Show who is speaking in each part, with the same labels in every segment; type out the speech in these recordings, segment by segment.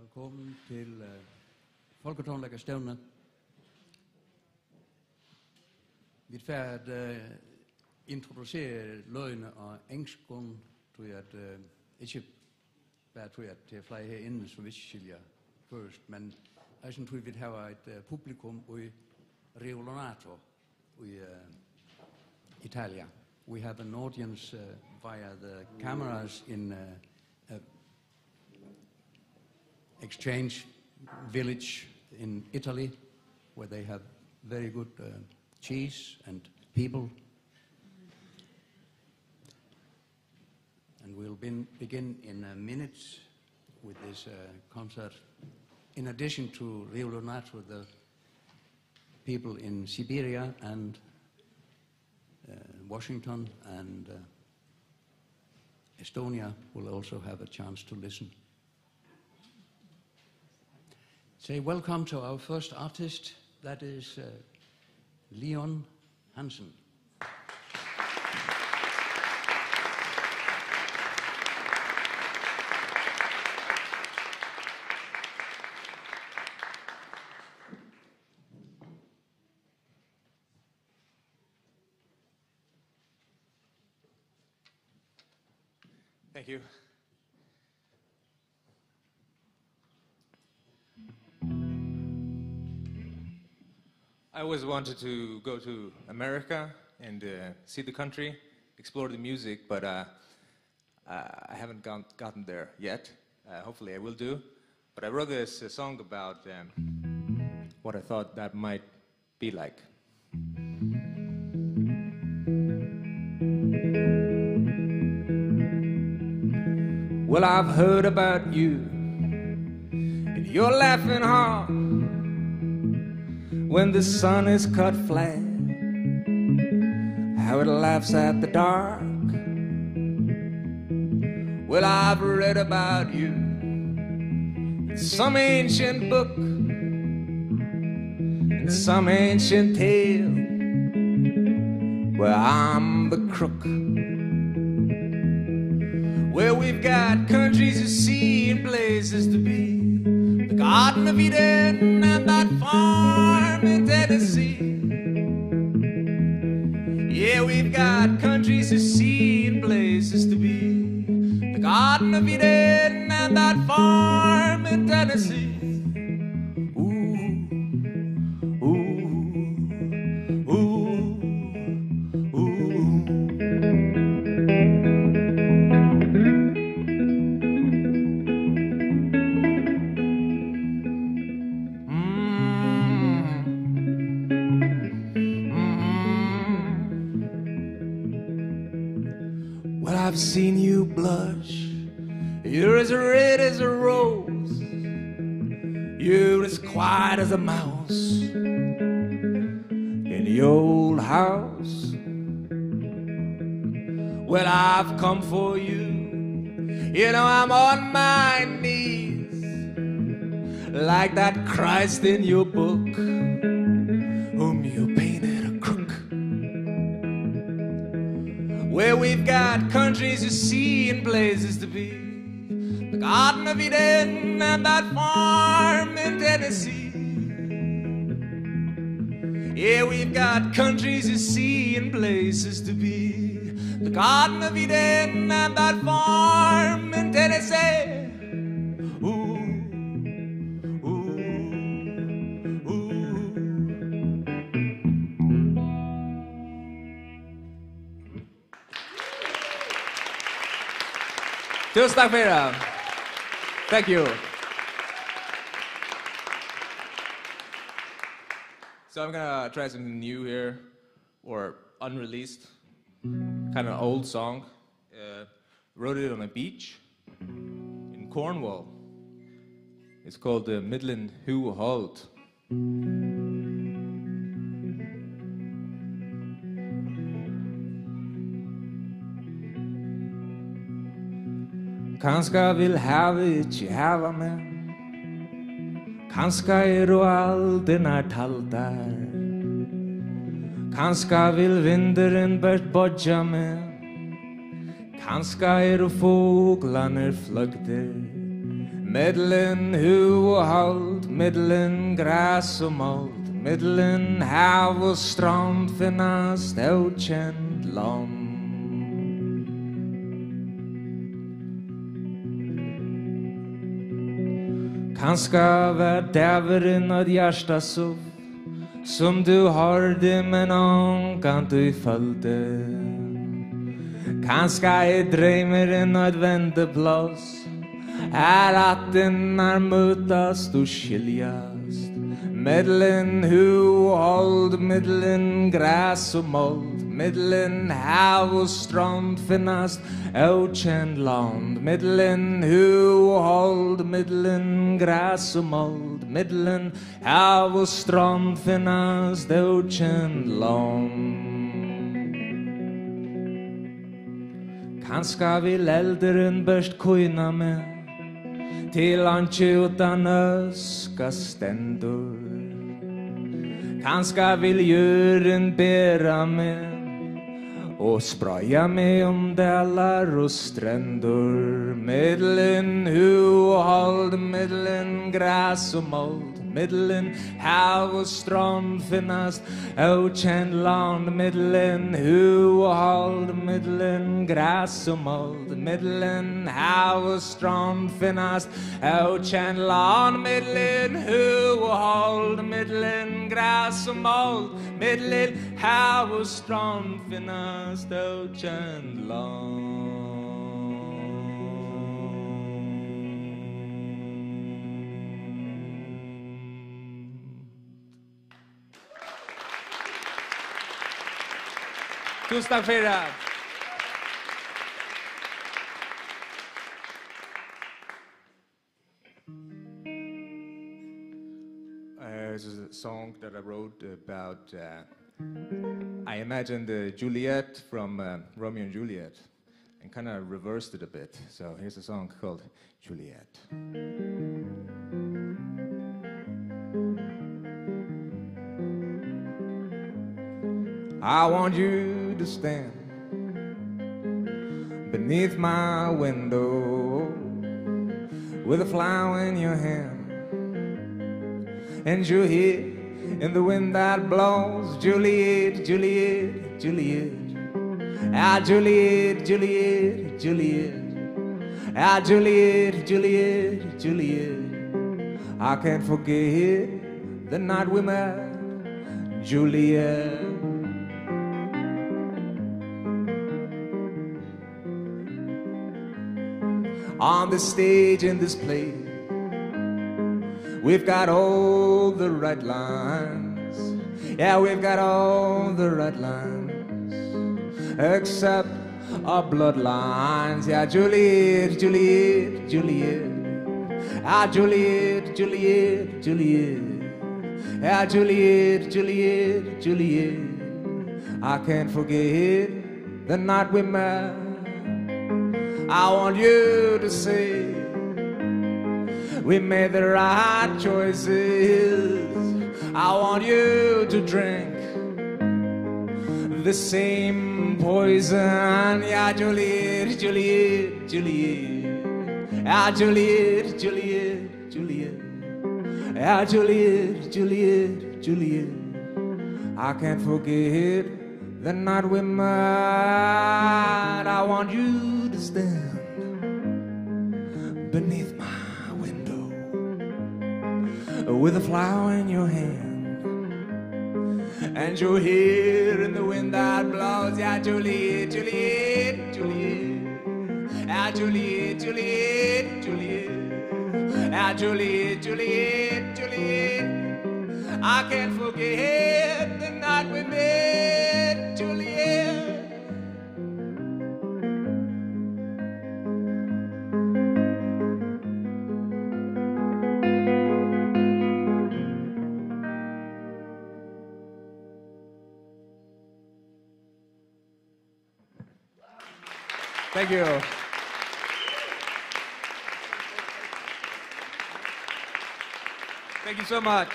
Speaker 1: Velkommen til FÓLKATÓNLEIKASTEVNAN. Vi får at introducere løgene og engskånd, tror jeg at ikke bare tror jeg at det er flere herinde, som vi skiljer først, men jeg tror vi har et publikum i Rionato i Italia. We have an audience via the cameras in exchange village in Italy, where they have very good cheese and people. And we'll begin in a minute with this concert. In addition to Rio Lonato, the people in Siberia and Washington and Estonia will also have a chance to listen. Say welcome to our first artist, that is Lyon Hansen.
Speaker 2: Thank you. I always wanted to go to America and see the country, explore the music, but I haven't gotten there yet. Hopefully I will do. But I wrote this song about what I thought that might be like. Well, I've heard about you, and you're laughing hard when the sun is cut flat, how it laughs at the dark. Well, I've read about you in some ancient book, in some ancient tale, where I'm the crook. Where we've got countries to see and places to be, the Garden of Eden and that farm in Tennessee. Yeah, we've got countries to see and places to be, the Garden of Eden and that farm in Tennessee. I've seen you blush. You're as red as a rose. You're as quiet as a mouse in your old house. Well, I've come for you. You know I'm on my knees, like that Christ in your book, whom you painted a crook. Where we've got countries to see and places to be, the Garden of Eden and that farm in Tennessee. Yeah, we've got countries to see and places to be, the Garden of Eden and that farm in Tennessee. Tusen takk for det. Thank you. So I'm gonna try something new here, or unreleased, kind of old song. Wrote it on a beach in Cornwall. It's called the Midland HORRSE. Kanska vil havet ikke hava med, kanska du aldri nær taldar, kanska vil vinderen bært bodja med, kanska du foglaner fløgter, Midland hu og hold, Midland græs og mold, Midland hav og strand finnast okjent land. Kanska var dæveren og hjärsta sov, som du hørte, men ångan du følte. Kanska dreimeren og et vendeplass, at den møtast og skiljast. Midland hu og hold, Midland græs og mold, Midland hav og strand finnast okjent land. Midland hu og hold, Midland græs og mold, Midland hav og strand finnast okjent land. Kanska vil elderen børst køyna med, til antje utan øska stendur. Kanska vil jøren bæra med, og spraya med dalar og strendur. Midland hu og hold, Midland græs og mold, Midland hav og strand finnast okjent land. Midland hu og hold, Midland græs og mold, Midland hav og strand finnast okjent land. Midland hu og hold, Midland græs og mold, Midland hav og strand finnast okjent land. Tusen takk for det. This is a song that I wrote about, I imagined Juliet from Romeo and Juliet and kind of reversed it a bit. So here's a song called Juliet. I want you to stand beneath my window with a flower in your hand, and you're here in the wind that blows. Juliet, Juliet, Juliet. Ah, Juliet, Juliet, Juliet. Ah, Juliet, Juliet, Juliet. I can't forget the night we met, Juliet. On the stage in this play, we've got all the right lines. Yeah, we've got all the right lines, except our bloodlines. Yeah, Juliet, Juliet, Juliet. Ah, Juliet, Juliet, Juliet. Yeah, Juliet, Juliet, Juliet. I can't forget the night we met. I want you to say we made the right choices. I want you to drink the same poison. Yeah, Juliet, Juliet, Juliet. Yeah, Juliet, Juliet, Juliet. Yeah, Juliet, Juliet, Juliet. I can't forget the night we met. I want you to stand beneath my window with a flower in your hand, and you're here in the wind that blows. Yeah, Juliet, Juliet, Juliet. Yeah, Juliet, Juliet, Juliet. Yeah, Juliet, Juliet, Juliet. I can't forget the night we met, Juliet. Thank you. Thank you so much.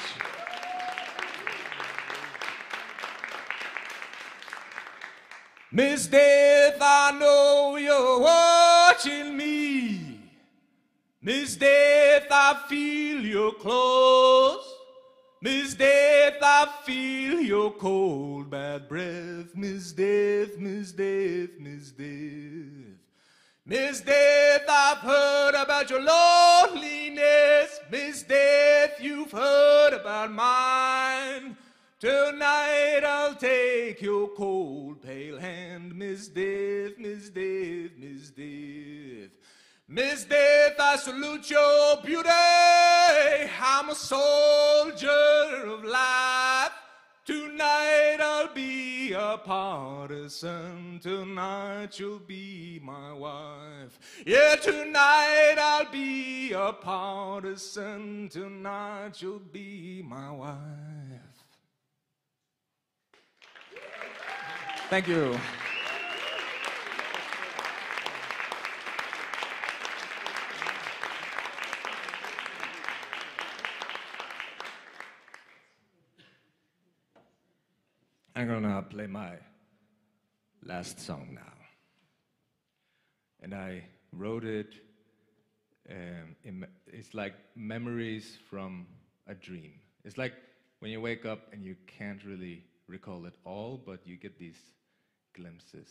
Speaker 2: Miss Death, I know you're watching me. Miss Death, I feel your close. Miss Death, I feel your cold, bad breath. Miss Death, Miss Death, Miss Death. Miss Death, I've heard about your loneliness. Miss Death, you've heard about mine. Tonight I'll take your cold, pale hand. Miss Death, Miss Death, Miss Death. Miss Death, I salute your beauty. I'm a soldier of life. Tonight I'll be a partisan. Tonight you'll be my wife. Yeah, tonight I'll be a partisan. Tonight you'll be my wife. Thank you. I'm gonna play my last song now. And I wrote it, it's like memories from a dream. It's like when you wake up and you can't really recall it all, but you get these glimpses.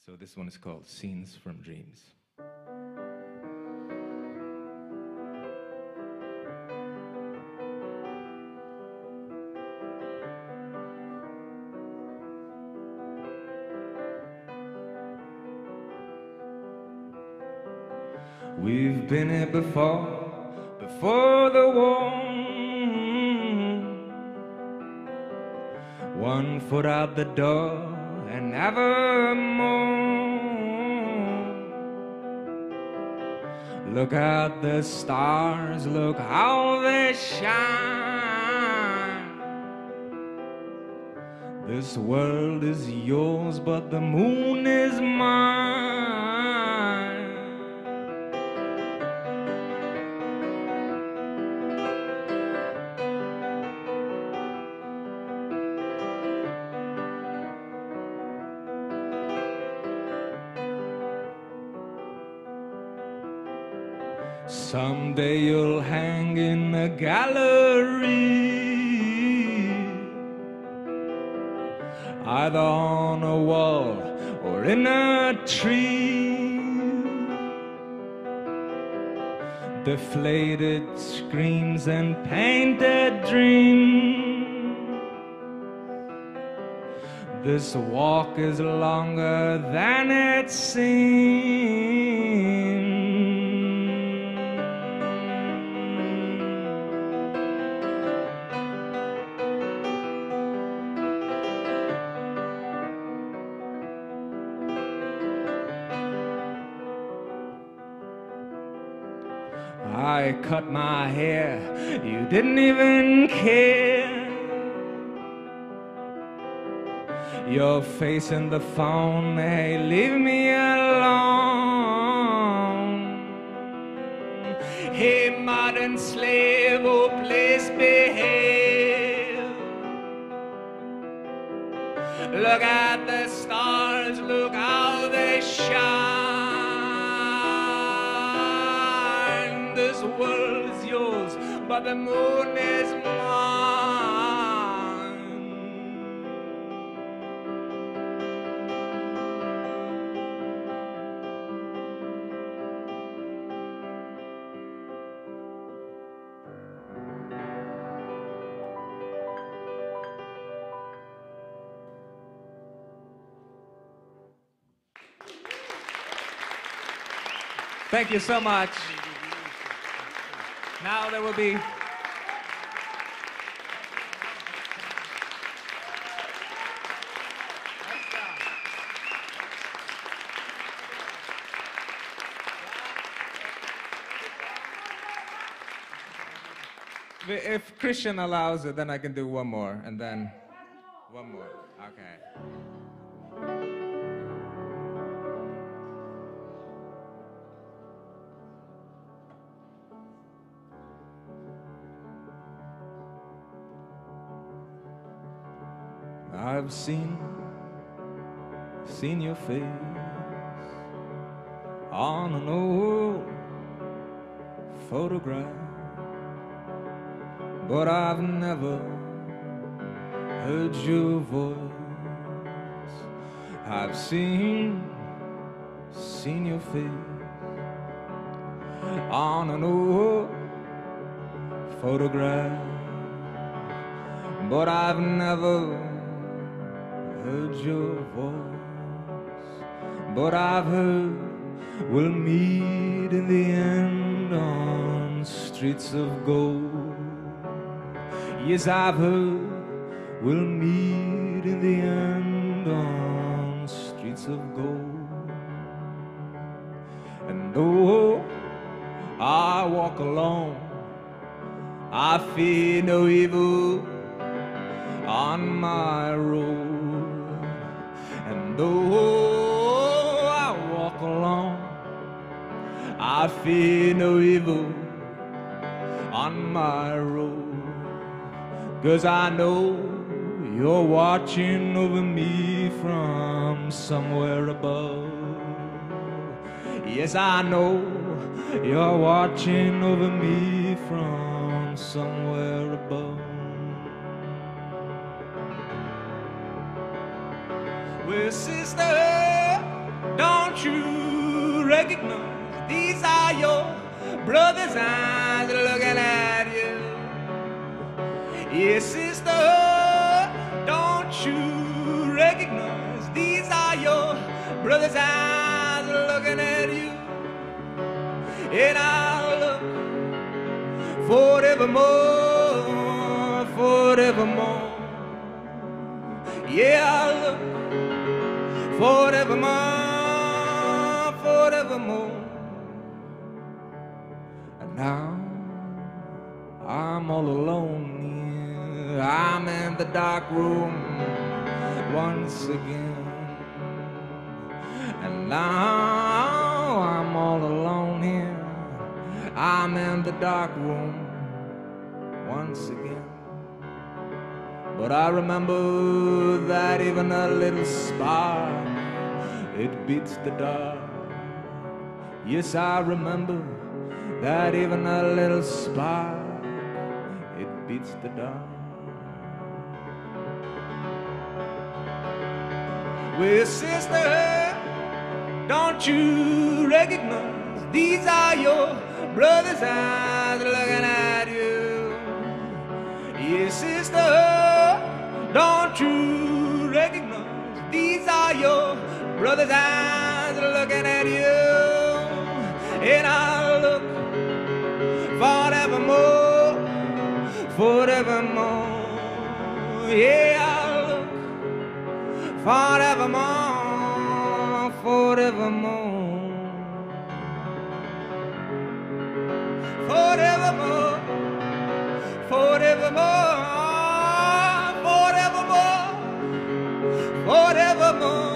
Speaker 2: So this one is called Scenes from Dreams. We've been here before the war. One foot out the door and nevermore. Look at the stars, look how they shine. This world is yours, but the moon is mine. Someday you'll hang in a gallery, either on a wall or in a tree. Deflated screams and painted dreams. This walk is longer than it seems. I cut my hair, you didn't even care. Your face in the phone, hey, leave me alone. Hey, modern slave, oh, please behave. Look at the stars, look how they shine. This world is yours, but the moon is mine. Thank you so much. Now there will be if Kristian allows it, then I can do one more, and then one more. Okay. I've seen your face on an old photograph, but I've never heard your voice. I've seen your face on an old photograph, but I've never heard your voice. But I've heard we'll meet in the end on streets of gold. Yes, I've heard we'll meet in the end on streets of gold. And though I walk alone, I fear no evil on my road. And though I walk alone, I fear no evil on my road. 'Cause I know you're watching over me from somewhere above. Yes, I know you're watching over me from somewhere above. Well, sister, don't you recognize these are your brother's eyes looking at you? Yes, sister, don't you recognize these are your brother's eyes looking at you? And I'll look forevermore, forevermore. Yeah, I'll look forevermore, forevermore. And now I'm all alone here. I'm in the dark room once again. And now I'm all alone here. I'm in the dark room once again. But I remember that even a little spark, it beats the dark. Yes, I remember that even a little spark, it beats the dark. Well, sister, don't you recognize these are your brother's eyes looking at you? Yes, sister, don't you recognize these are your brother's eyes looking at you? And I'll look forevermore, forevermore. Yeah, I'll look forevermore, forevermore. Forevermore, forevermore, forevermore, forevermore.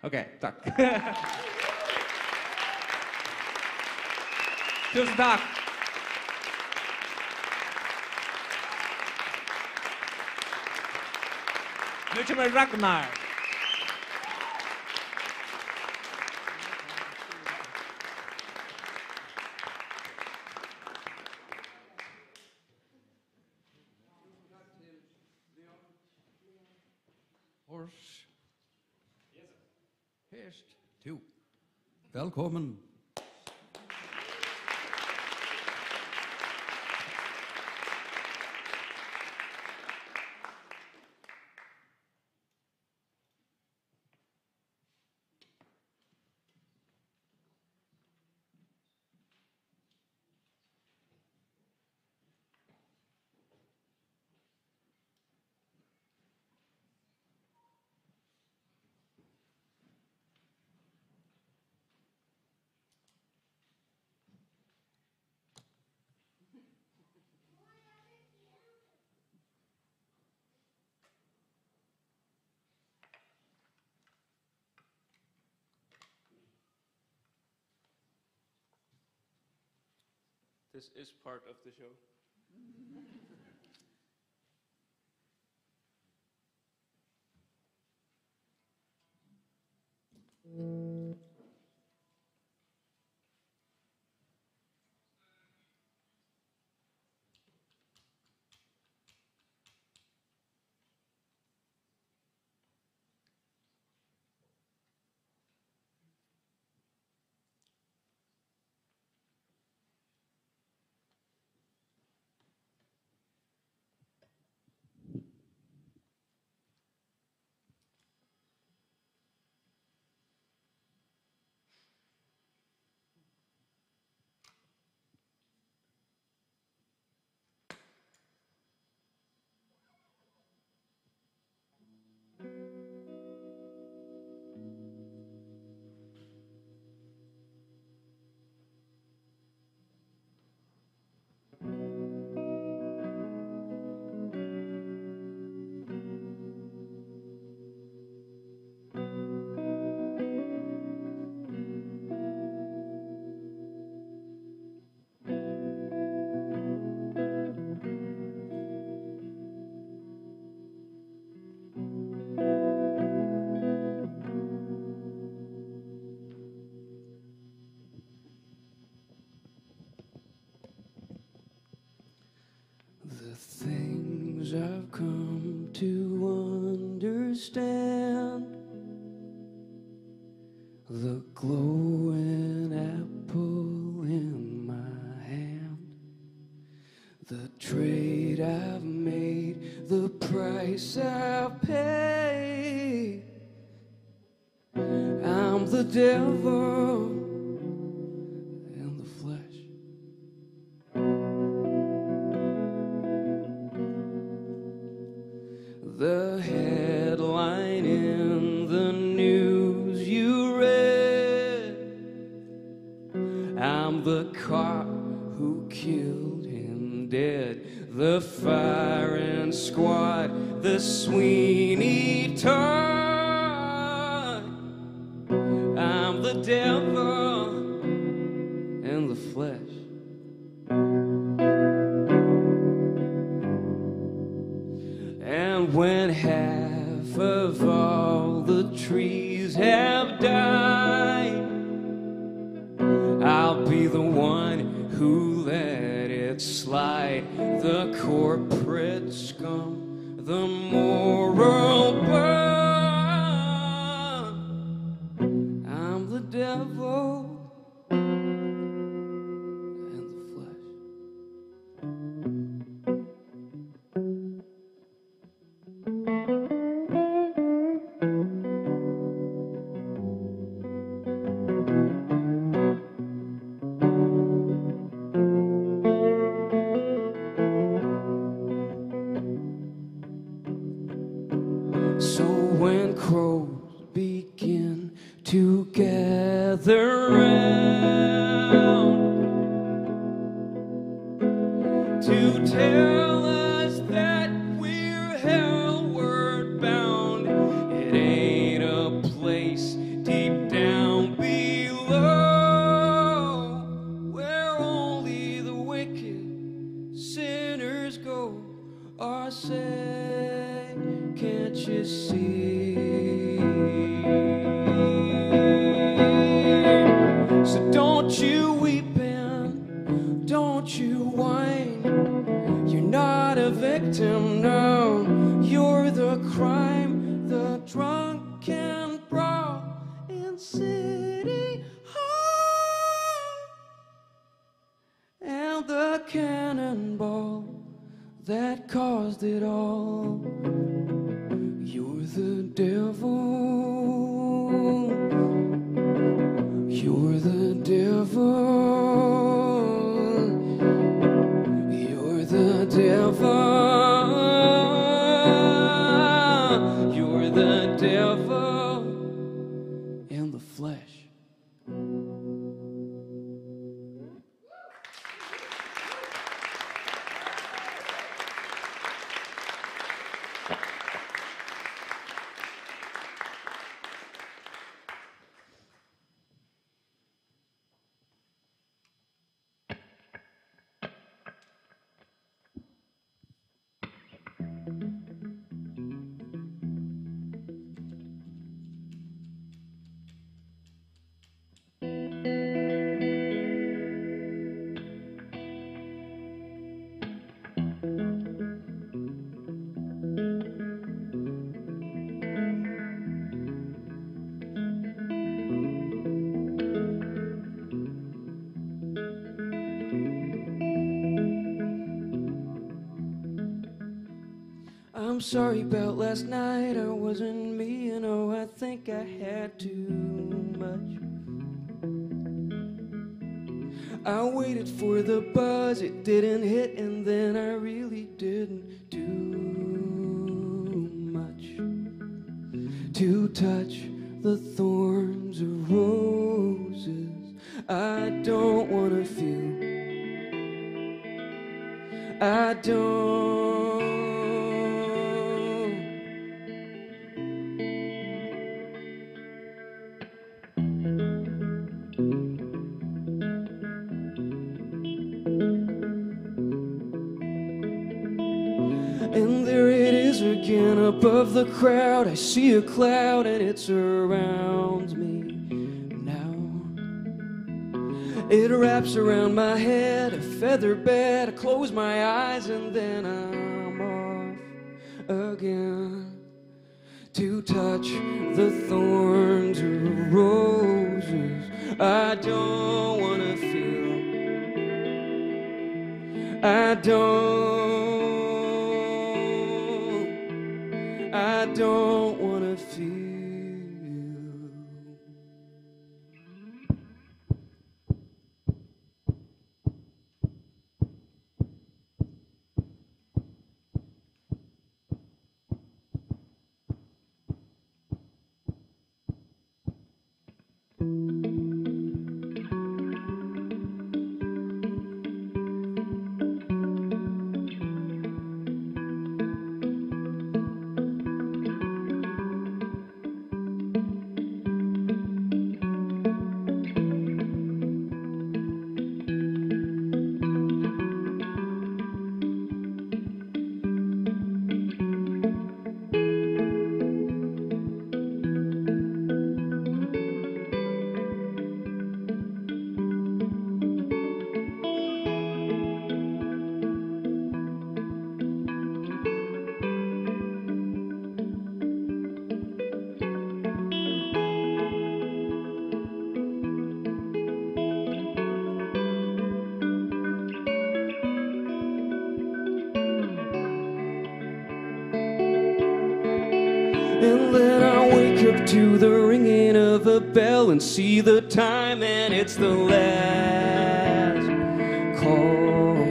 Speaker 2: Okej, tack. Tusen tack. Nu kommer Ragnar.
Speaker 1: HORRSE. Hest 2. Velkommen.
Speaker 3: This is part of the show.
Speaker 4: The things I've come to understand, the glowing apple in my hand, the trade I've made, the price I've paid. I'm the devil in the flesh. The headline in the news you read, I'm the cop who killed him dead. The firing squad, the Sweeney Todd. I'm the devil in the flesh. And when half of all the trees have died, I'll be the one who let it slide. The corporate scum, the moral bum. I'm the devil and the flesh. So when crows begin to gather round to tell us that we're hellward bound, it ain't a place deep down below where only the wicked sinners go are saved. Can't you see? So don't you weep and don't you whine. You're not a victim, no. You're the crime, the drunken brawl in City Hall, and the cannonball that caused it all. You're the devil. You're the devil. You're the devil. You're the devil in the flesh. sorry about last night. I wasn't me, and oh, I think I had too much. I waited for the buzz, it didn't hit, and then I really didn't do much to touch the thorns of roses. I don't wanna feel, I don't. And there it is again above the crowd. I see a cloud and it surrounds me now. It wraps around my head, a feather bed. I close my eyes and then I'm off again to touch the thorns of roses. I don't wanna feel, I don't wanna feel. And then I wake up to the ringing of a bell and see the time, and it's the last call.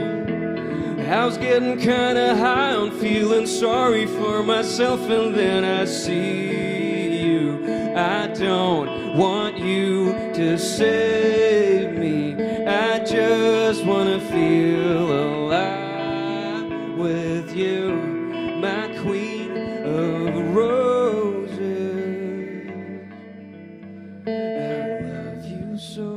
Speaker 4: I was getting kinda high on feeling sorry for myself, and then I see you. I don't want you to save me, I just wanna feel alive with you, my queen of roses. I love you so.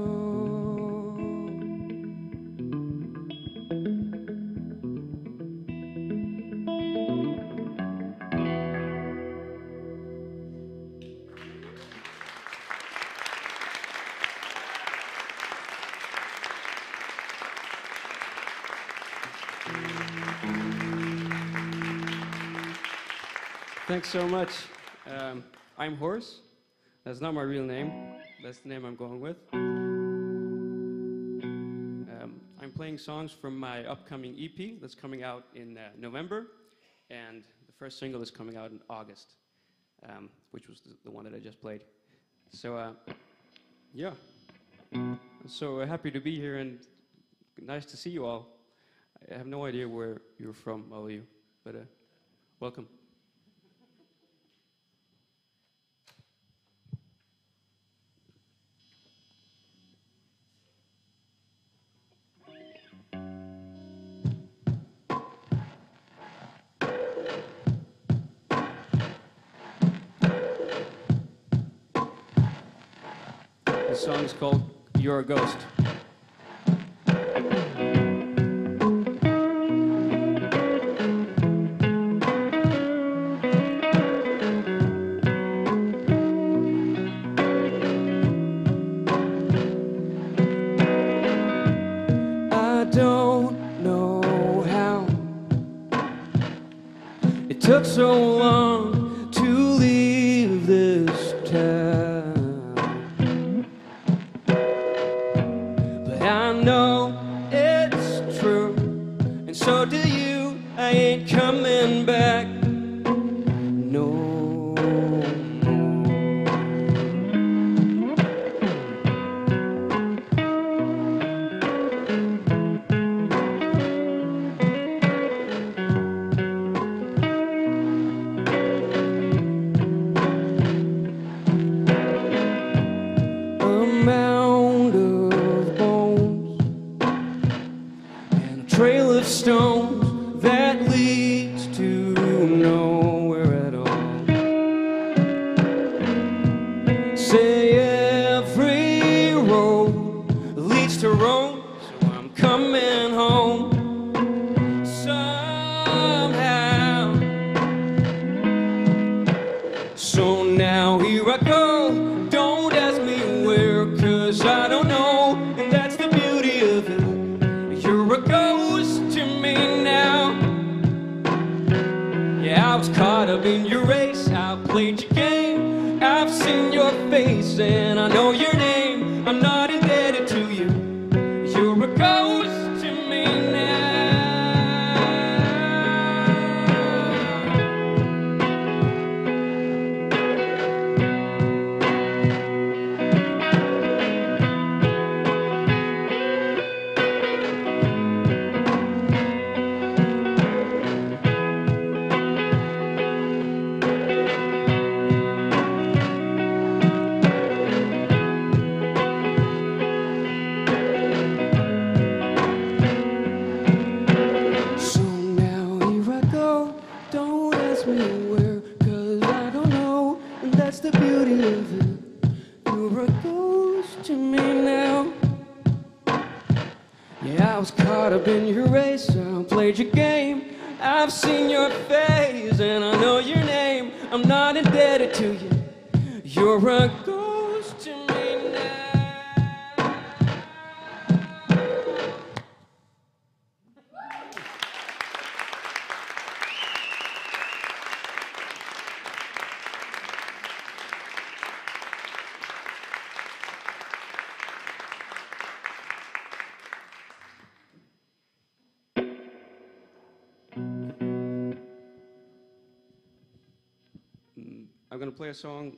Speaker 4: Thanks so much. I'm HORRSE. That's not my real name. That's the name I'm going with. I'm playing songs from my upcoming EP that's coming out in November, and the first single is coming out in August, which was the one that I just played. So, yeah. So happy to be here and nice to see you all. I have no idea where you're from, all of you, but welcome. The song is called You're a Ghost. I don't know how it took so long to leave this town. I know it's true, and so do you. I ain't coming back. trail of stones that leads to nowhere at all. Say every road leads to Rome, so I'm coming home somehow. So now here I go, don't ask me where, 'cause I don't know, and that's the beauty of it. You're a ghost to me now. Yeah, I was caught up in your race, I played your game, I've seen your face, and I know your name. I'm not indebted to you. You're a ghost to me now. So now here I go, don't ask me where, 'cause I don't know, and that's the beauty of it. You're a ghost to me now. Yeah, I was caught up in your race, I played your game, I've seen your face, and I know your name. I'm not indebted to you. You're a ghost to me now. I'm going to play a song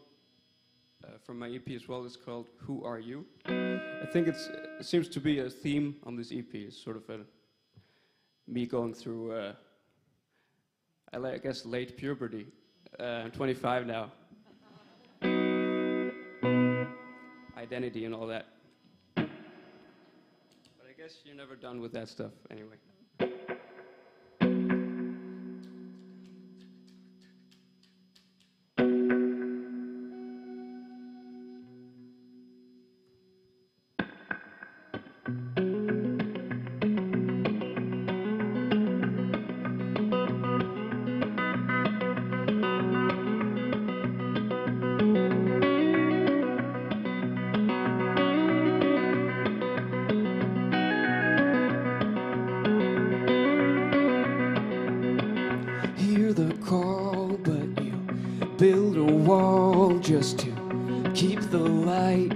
Speaker 4: from my EP as well. It's called Who Are You? I think it seems to be a theme on this EP. It's sort of me going through, I guess, late puberty. I'm 25 now. Identity and all that. But I guess you're never done with that stuff anyway. Hear the call, but you build a wall just to keep the light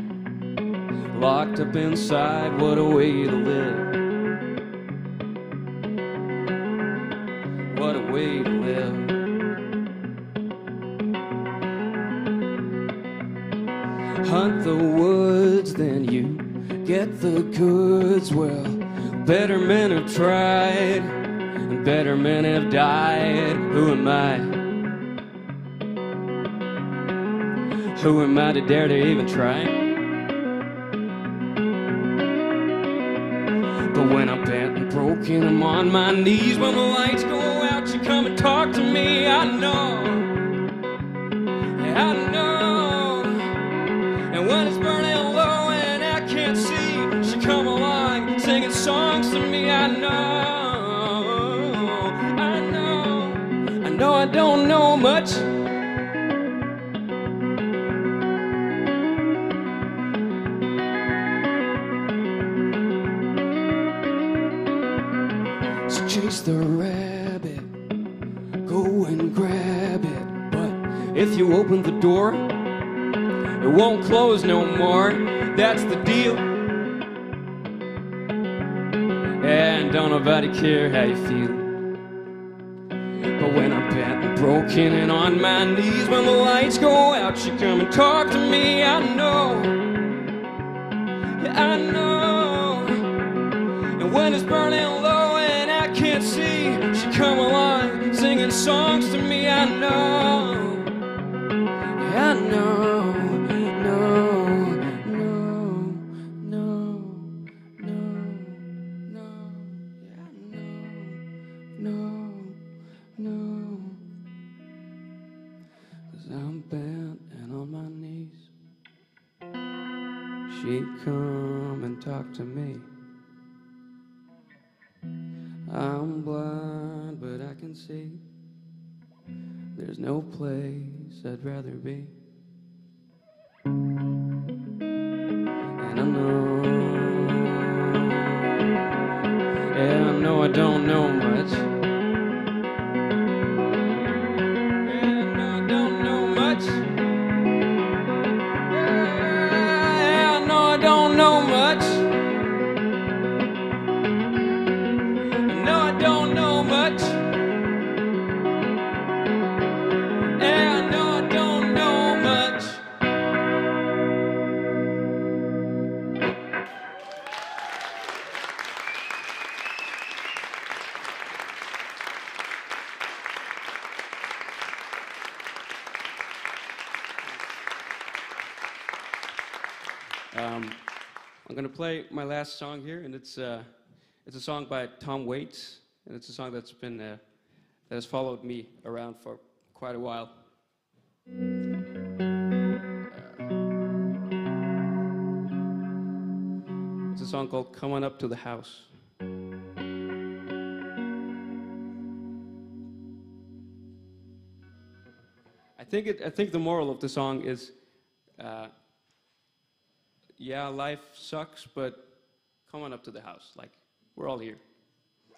Speaker 4: locked up inside. What a way to live. What a way to live. Hunt the woods, then you get the goods. Well, better men have tried, and better men have died. Who am I? Who am I to dare to even try? But when I'm bent and broken, I'm on my knees. When the lights go out, you come and talk to me. I know, I know. And when it's burning low and I can't see, she come along singing songs to me. I know, I know, I know I don't know much. So chase the rabbit, go and grab it. But if you open the door, it won't close no more. That's the deal. And don't nobody care how you feel. But when I'm bent and broken and on my knees, when the lights go out, you come and talk to me. I know, yeah, I know. And when it's burning low and I can't see, she come along singing songs to me. I know, yeah, I know. No, yeah, I know. Lady, come and talk to me. I'm blind, but I can see. There's no place I'd rather be. And I know, yeah, I know I don't know much. Yeah, I know I don't know much. Yeah, I know I don't know much. No, I don't know much. Yeah, I know I don't know much. I'm going to play my last song here, and it's a song by Tom Waits, and it's a song that's been that has followed me around for quite a while. It's a song called "Come On Up to the House." I think the moral of the song is, yeah, life sucks, but come on up to the house. Like, we're all here.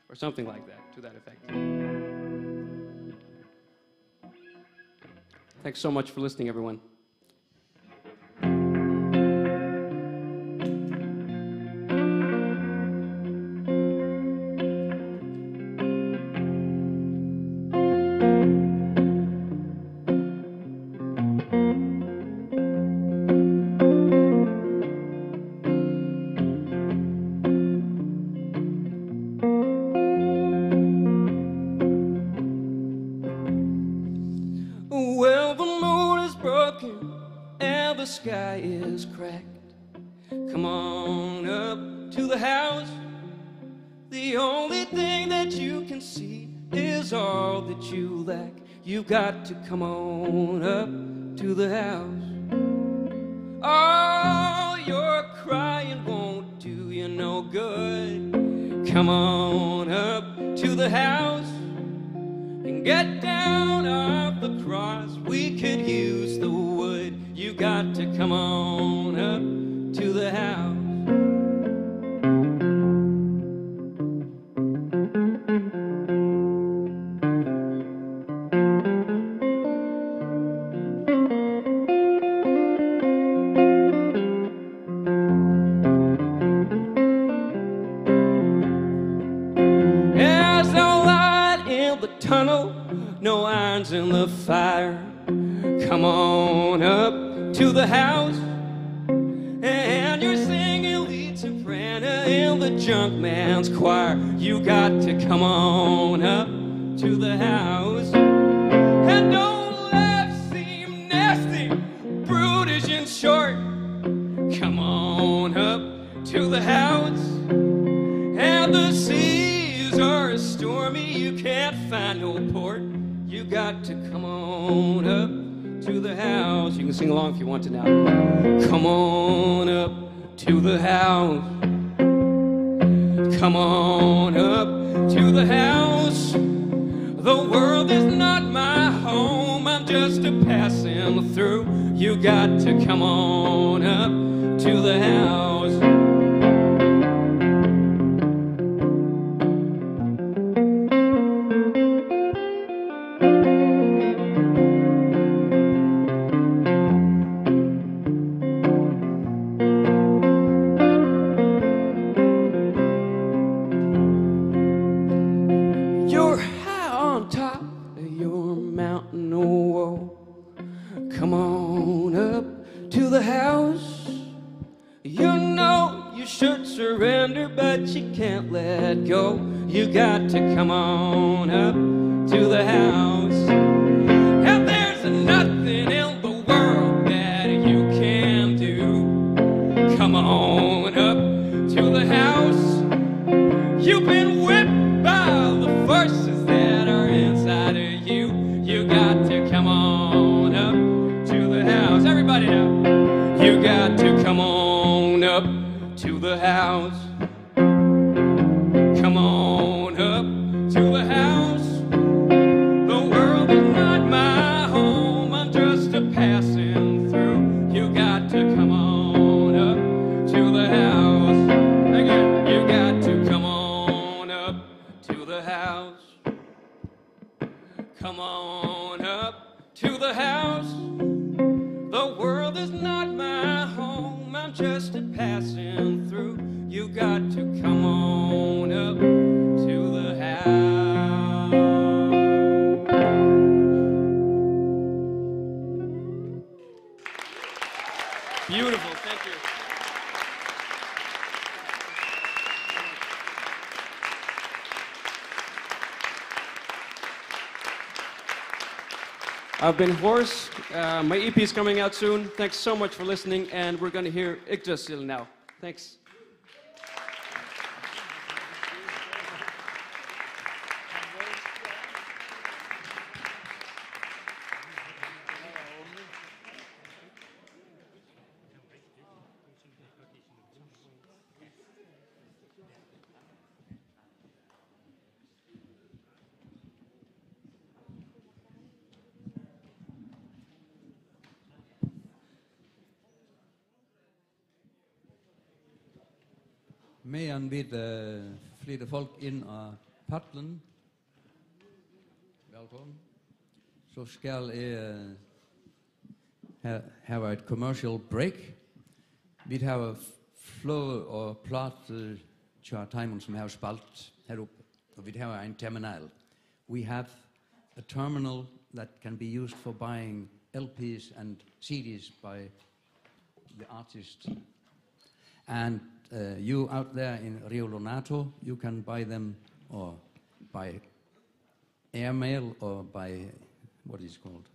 Speaker 4: Or something like that, to that effect. Thanks so much for listening, everyone. The sky is cracked. Come on up to the house. The only thing that you can see is all that you lack. You've got to come on up to the house. All your crying won't do you no good. Come on up to the house and get down off the cross. We could use the wood. You got to come on up to the house. There's no light in the tunnel, no irons in the fire. Come on up to the house, and you're singing lead soprano in the junk man's choir. You got to come on up to the house. And don't life seem nasty, brutish and short. Come on up to the house. And the seas are stormy, you can't find no port. You got to come on up to the house. You can sing along if you want to now. Come on up to the house. Come on up to the house. The world is not my home, I'm just a passing through. You got to come on up to the house. Can't let go. You got to come on up to the house. And there's nothing in the world that you can do. Come on up to the house. You've been whipped by the forces that are inside of you. You got to come on up to the house. Everybody now. You got to come on up come on up to the house. The world is not my home, I'm just a passing through. You got to come on up to the house. Beautiful, thank you. I've been HORRSE. My EP is coming out soon. Thanks so much for listening, and we're going to hear Yggdrasil now. Thanks.
Speaker 1: Medan vi flytter folk ind og padlen, velkommen, så skal jeg have et commercial break. Vi har flået og plottet til timen, som har spalt heroppe, og vi har en terminal. We have a terminal that can be used for buying LPs and CDs by the artist. And you out there in Rio Lonato, you can buy them or by airmail or by, what is it called,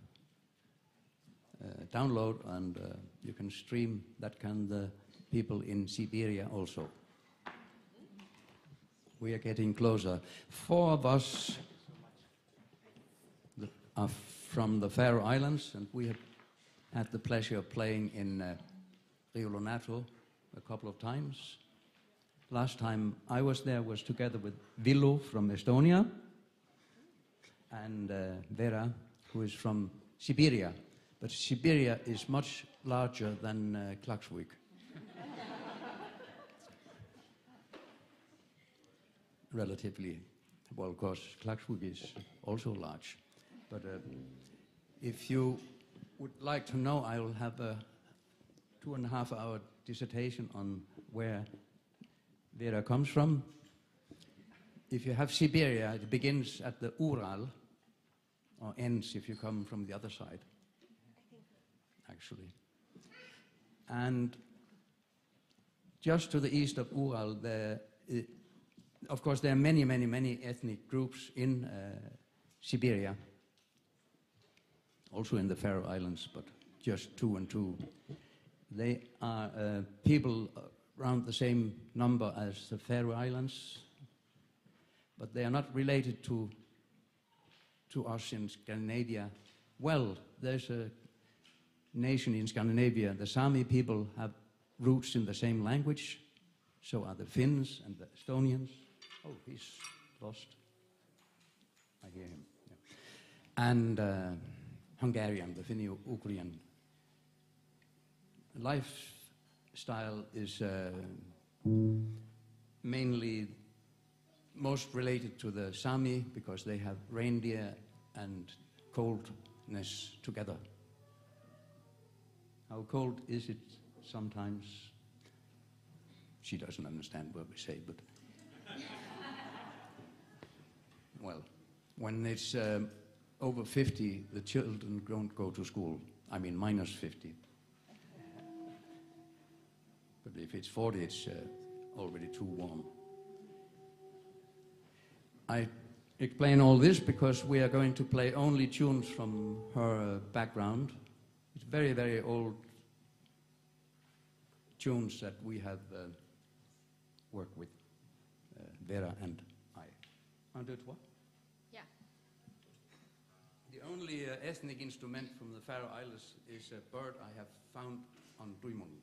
Speaker 1: download, and you can stream. That can the people in Siberia also. We are getting closer. 4 of us are from the Faroe Islands, and we have had the pleasure of playing in Rio Lonato a couple of times. Last time I was there was together with Villu from Estonia and Vera, who is from Siberia. But Siberia is much larger than Klaksvík. Relatively. Well, of course, Klaksvík is also large. But if you would like to know, I will have a 2.5-hour dissertation on where Vera comes from. If you have Siberia, it begins at the Ural, or ends if you come from the other side, actually. And just to the east of Ural, of course, there are many, many, many ethnic groups in Siberia, also in the Faroe Islands, but just 2 and 2. They are people around the same number as the Faroe Islands, but they are not related to us in Scandinavia. Well, there's a nation in Scandinavia. The Sami people have roots in the same language, so are the Finns and the Estonians. Oh, he's lost. I hear him. Yeah. And Hungarian, the Finno-Ugrian. Lifestyle is mainly most related to the Sami because they have reindeer and coldness together. How cold is it sometimes? She doesn't understand what we say, but well, when it's over 50, the children don't go to school. I mean, minus 50. But if it's 40, it's already too warm. I explain all this because we are going to play only tunes from her background. It's very, very old tunes that we have worked with, Vera and I. Un, deux, trois?
Speaker 3: Yeah.
Speaker 1: The only ethnic instrument from the Faroe Islands is a bird I have found on Duimon.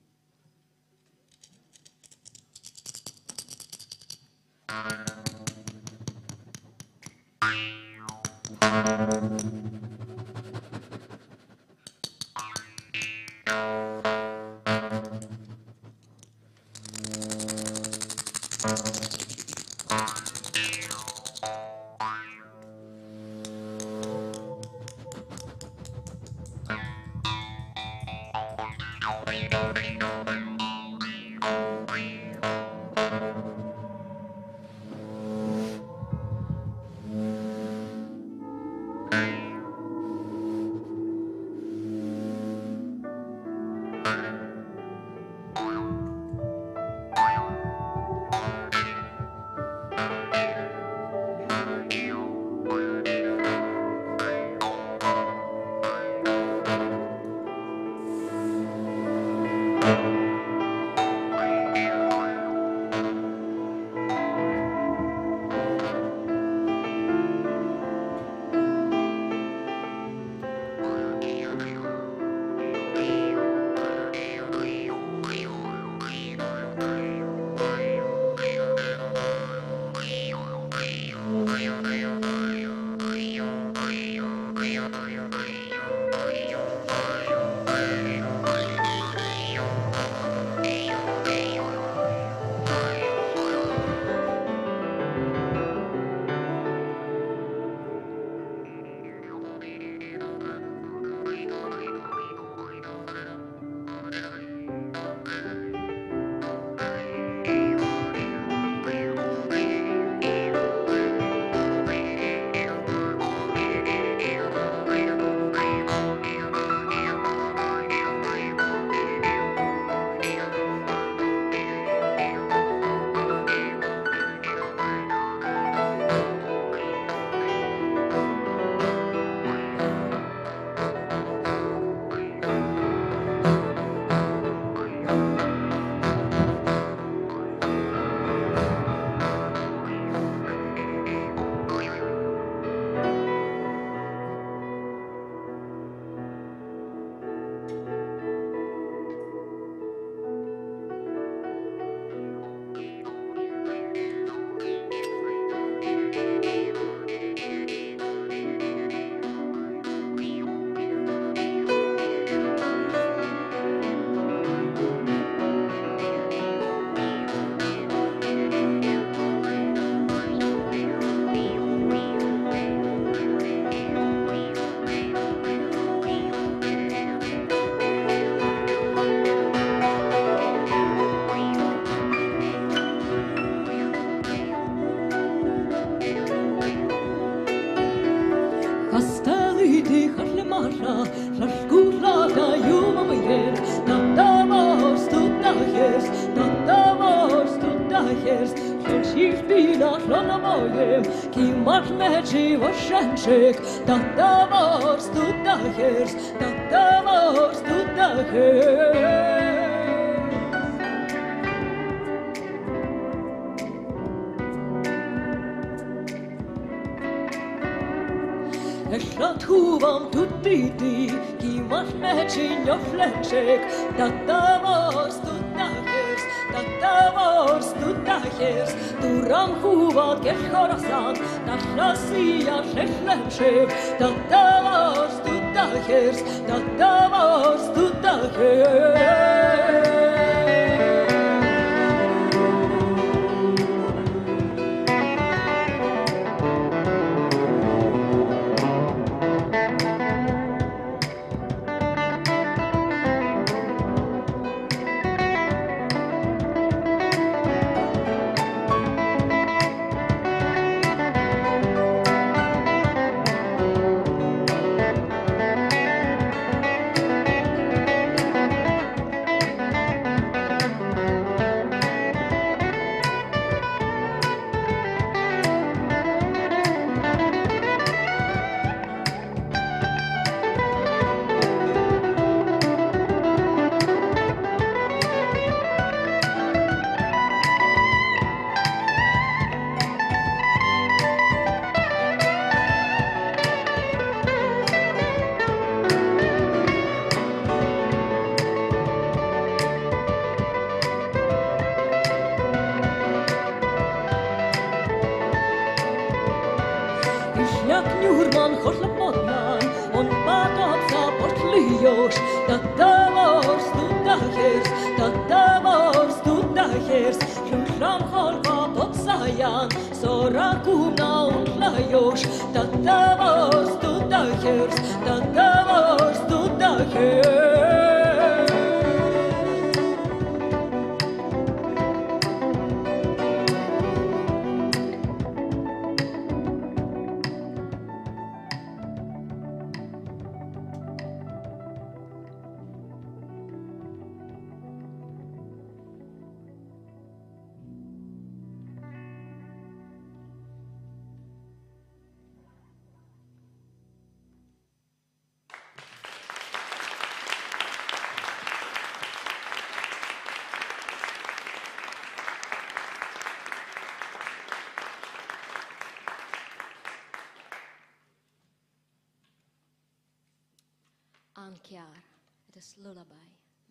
Speaker 3: backyard. It is lullaby,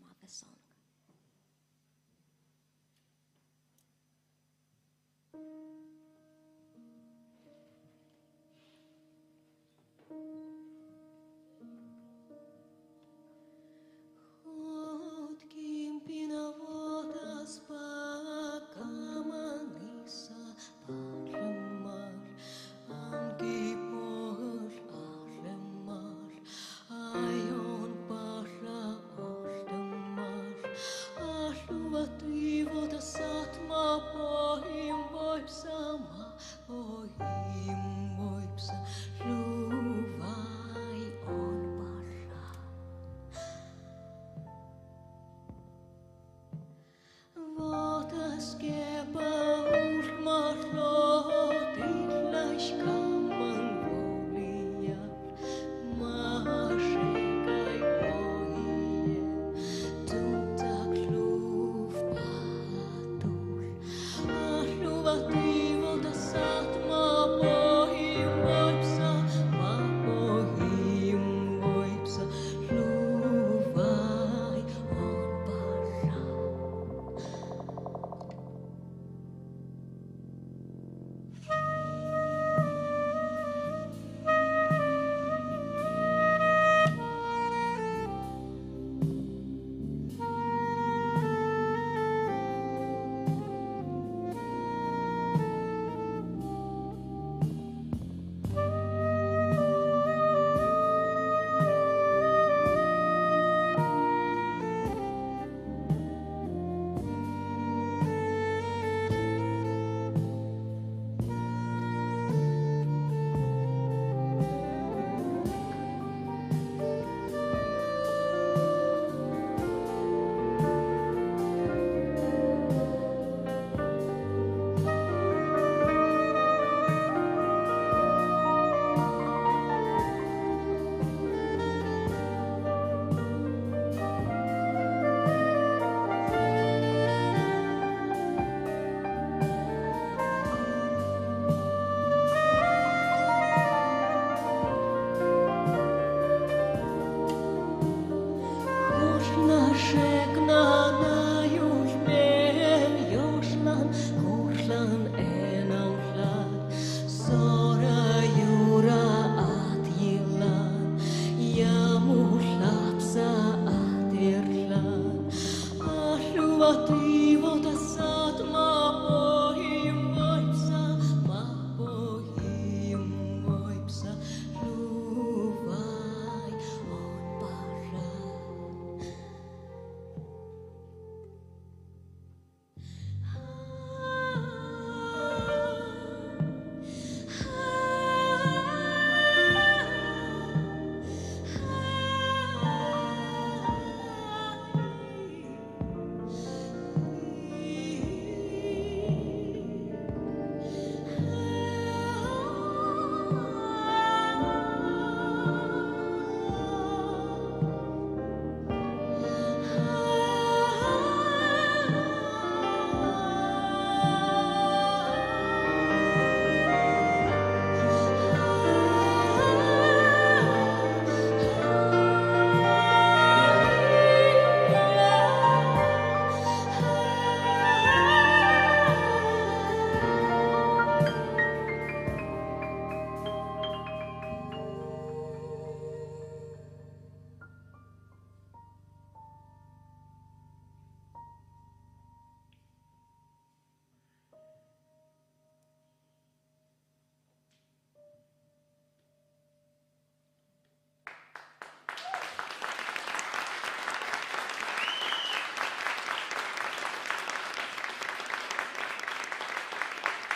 Speaker 3: mother song.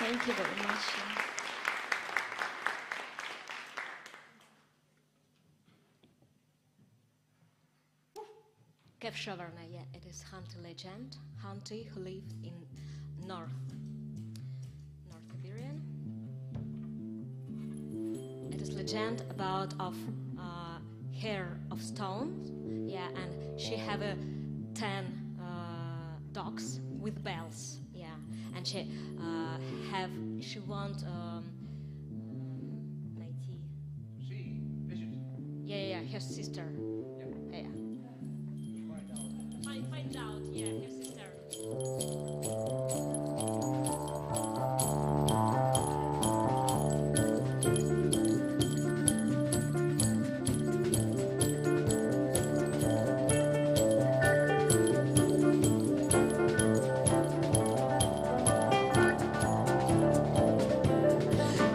Speaker 3: Thank you very much. Kevshavarna, yeah, it is Hunty legend. Hunty, who lived in North Siberian. It is legend about hair of stones, yeah, and she have 10 dogs with bells, yeah, and she want yeah, her sister,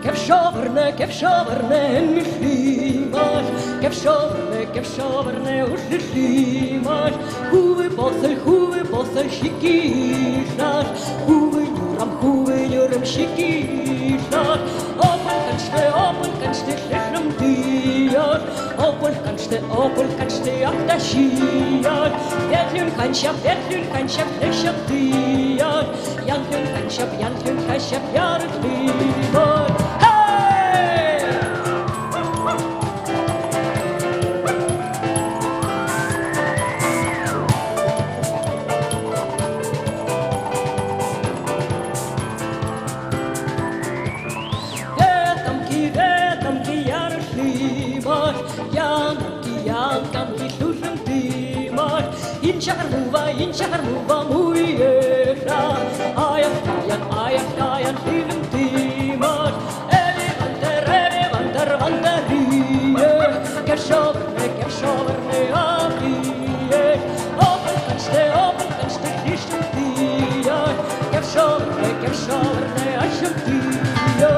Speaker 5: kefshaverne, mislimas, kefshaverne, uslimas, huve bothel, shikisnas, huve juram, shikisnas, opel kanste, lechlam dias, opel kanste, aktashias, vetlun kanshap, lechlam dias, jantlun kanshap, yarut limas. In Shakarmuva, Murieta, Ayakayan, Film Timas, Elevanter, Vantarie, Kershoverne, Abie, Open Kanste, Christian Blak, Kershoverne, Ashantia.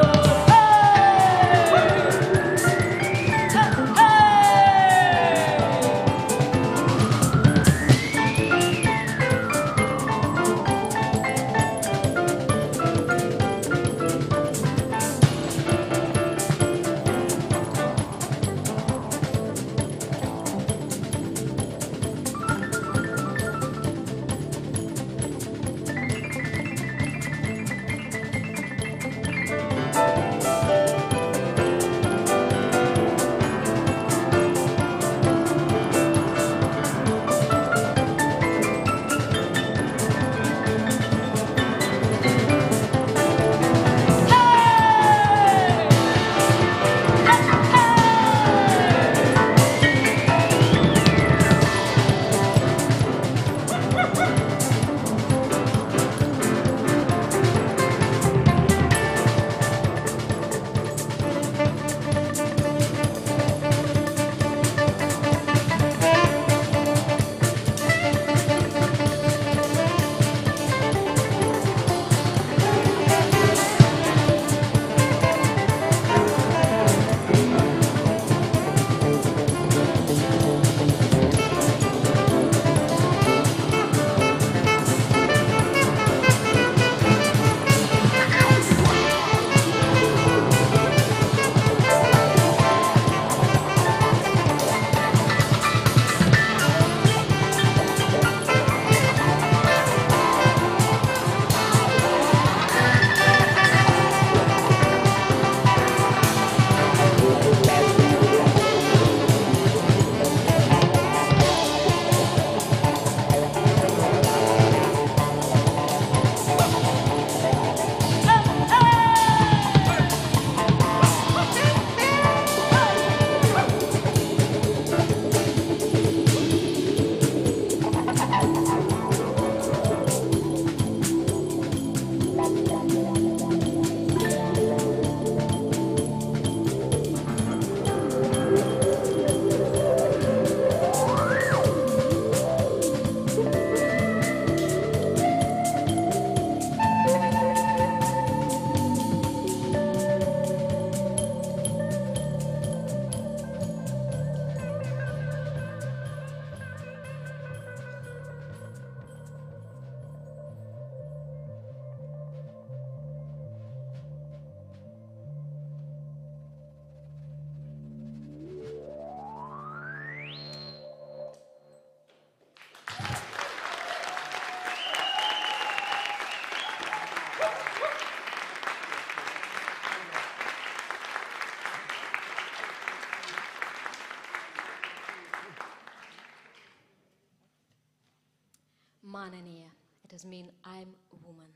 Speaker 3: Manania. It does mean I'm a woman.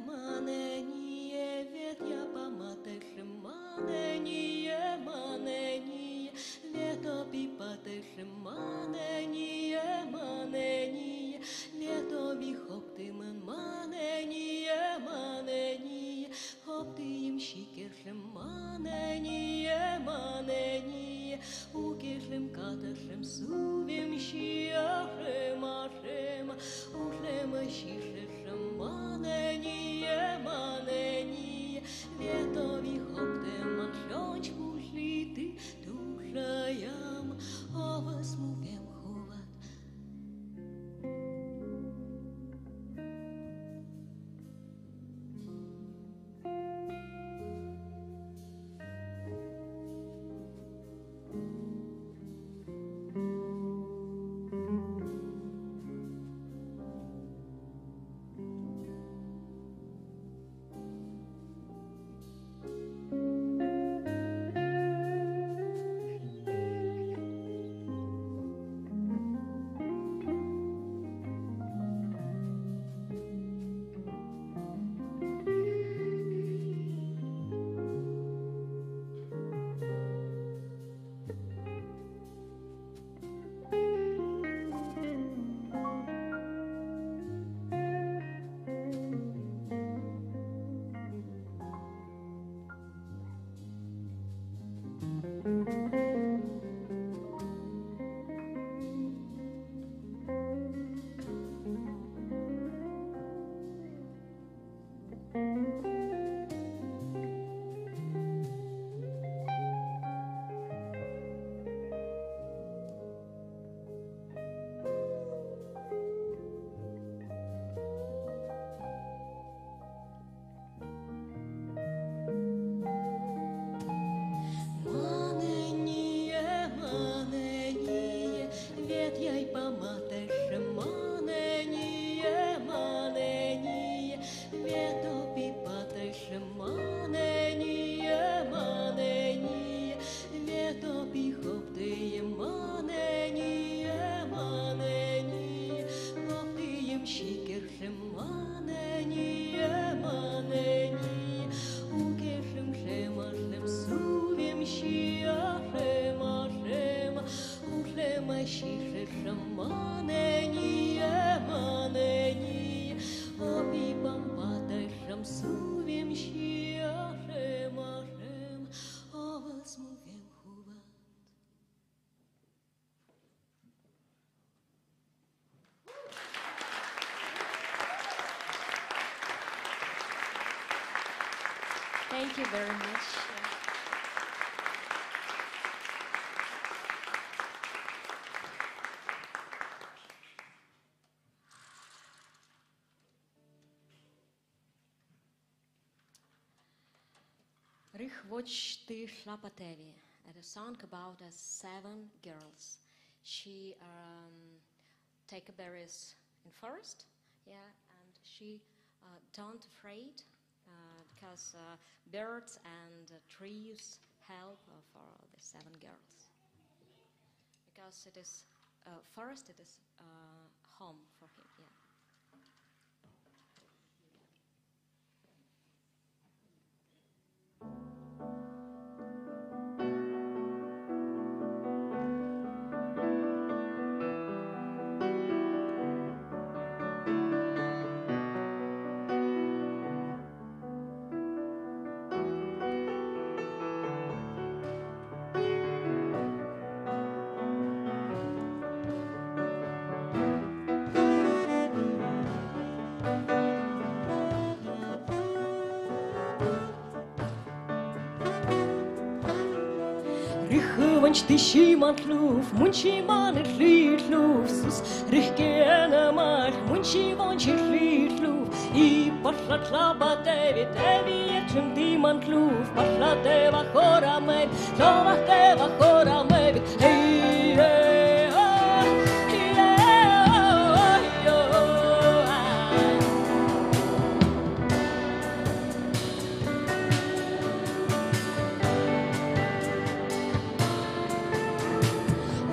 Speaker 5: Manenie, ведь я поматыше, манenie, лето пипатыше, манenie, лето вихоптымын, манение, Ukirlem katerlem suvim shiachem achem Utlem shirlem manenie manenie Vietovi hoptem an hlonchku hliti Duhlayam Ovas muvem hovat
Speaker 3: Thank you very much. Rihvochti Shlapatevi, a song about 7 girls. She take berries in forest, yeah, and she don't afraid because birds and trees help for the 7 girls. Because it is forest, it is home for him, yeah.
Speaker 5: Wanch die Schimant luf, munchi man het lied luf, sus richkene maar, munchi wanch het lied luf, I pasla tlaba tevi, tevi etchem dimant luf, pasla teva chora mevi, tlova teva chora mevi, hey, hey, oh, yeah, oh, oh,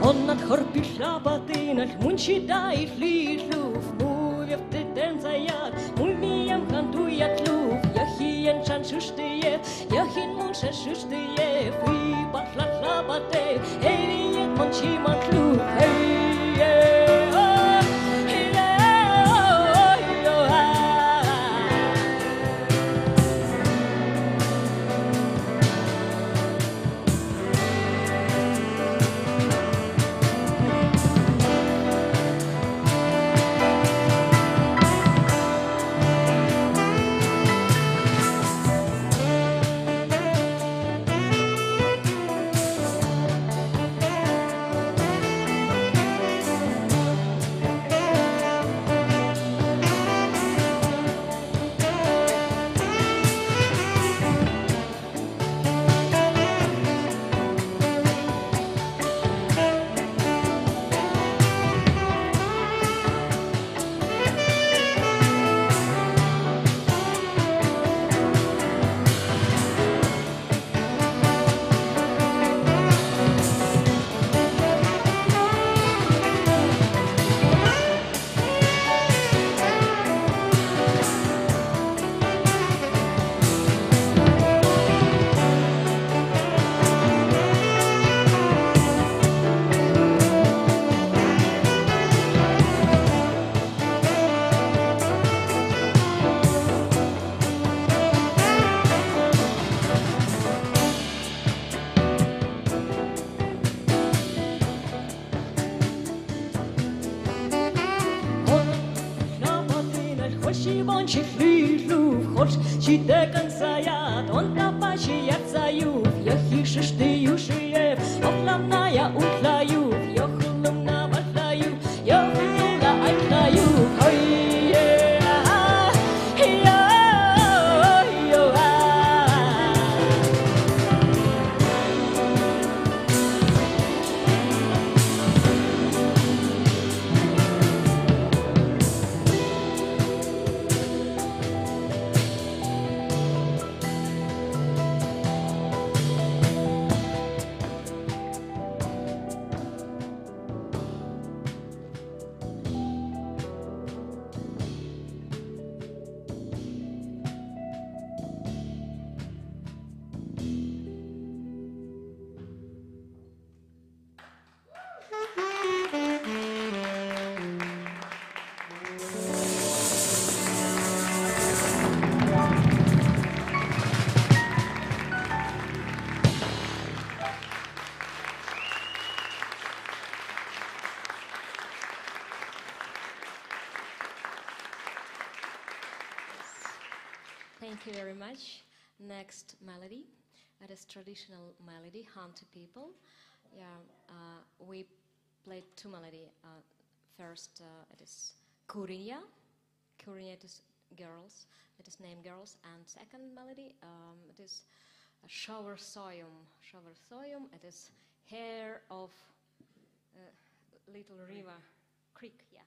Speaker 3: Onnat korpi hlapatinal, munchi dait liitluf, muljeft tensajat, mulmiam kantujat luf, jahien chan systeje, jahin mun se systeje, fri patlat hlapate, ei munchi mat luf, hey, yeah, oh, yeah, oh, oh,
Speaker 5: Чи до конца яд, он топачий отзаюв, Йохишиш ты юшиев, Охламная утлаюв, Йохлумна ватлаюв, Йохлумна айтлаюв, Хой-е,
Speaker 3: Thank you very much. Next melody, it is traditional melody, Hunty people. Yeah, we played two melody. First, it is Kurinya. Kurinya, it is girls. It is named girls. And second melody, it is Shower Soyum. Shower Soyum. It is hair of little river, creek. Yeah.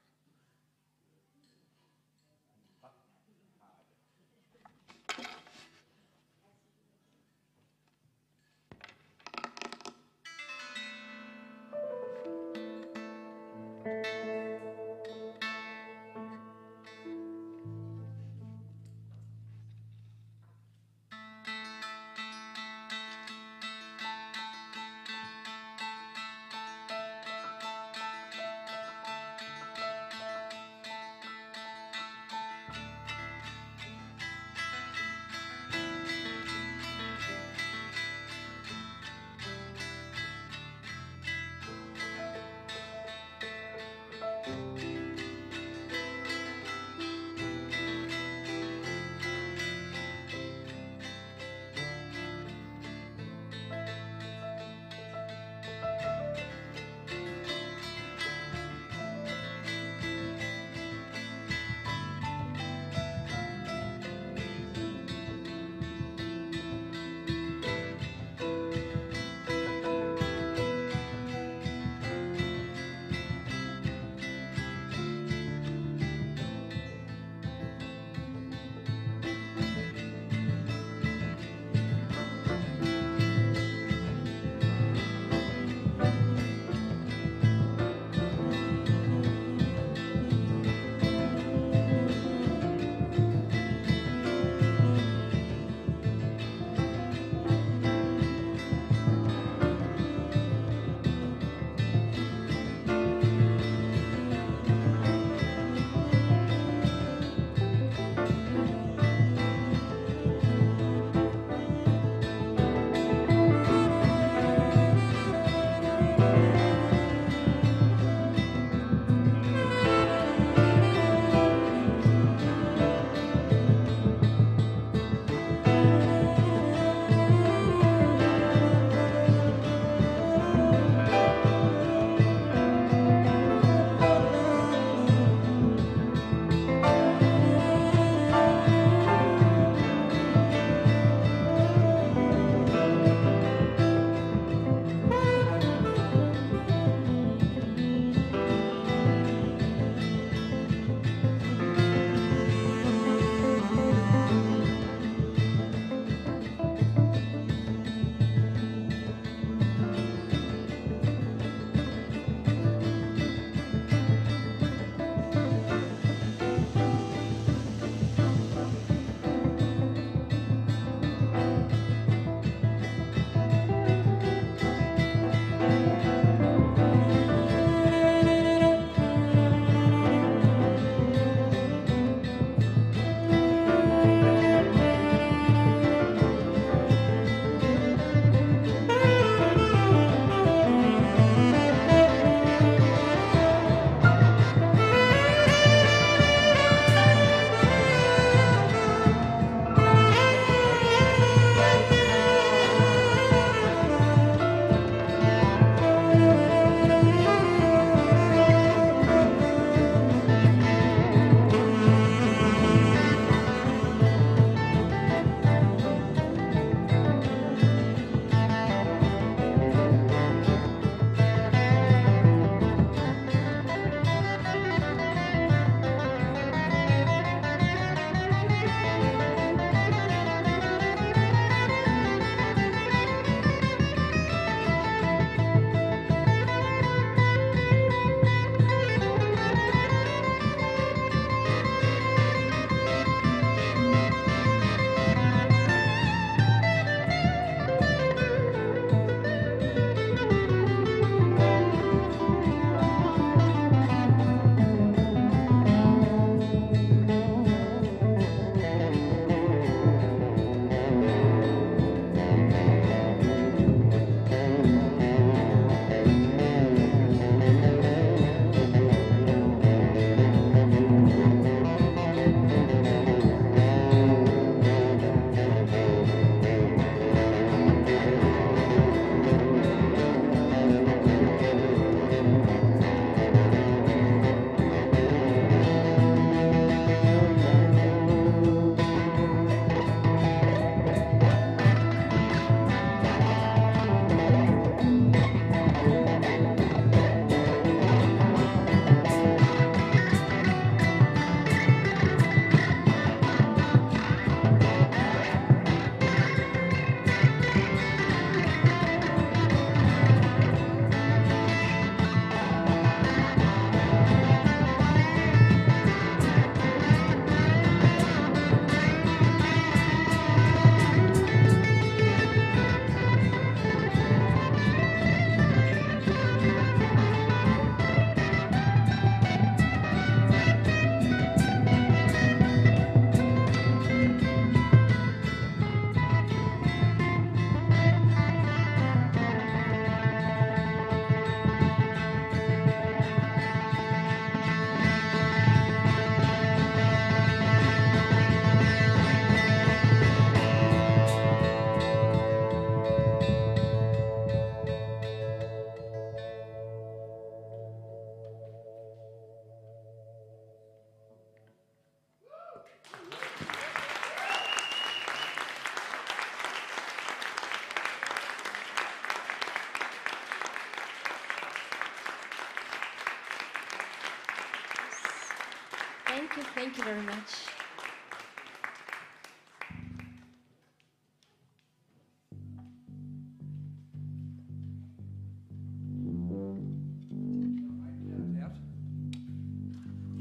Speaker 3: Thank you very much.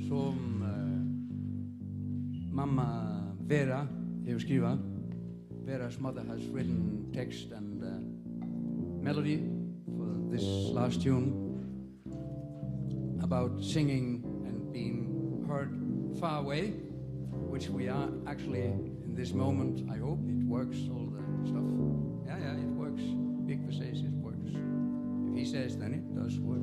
Speaker 1: Som mamma Vera hefur skrifað. Vera's mother has written text and melody for this last tune about singing and being heard far away, which we are actually in this moment. I hope it works, all the stuff. Yeah, it works. Big says it works. If he says, then it does work.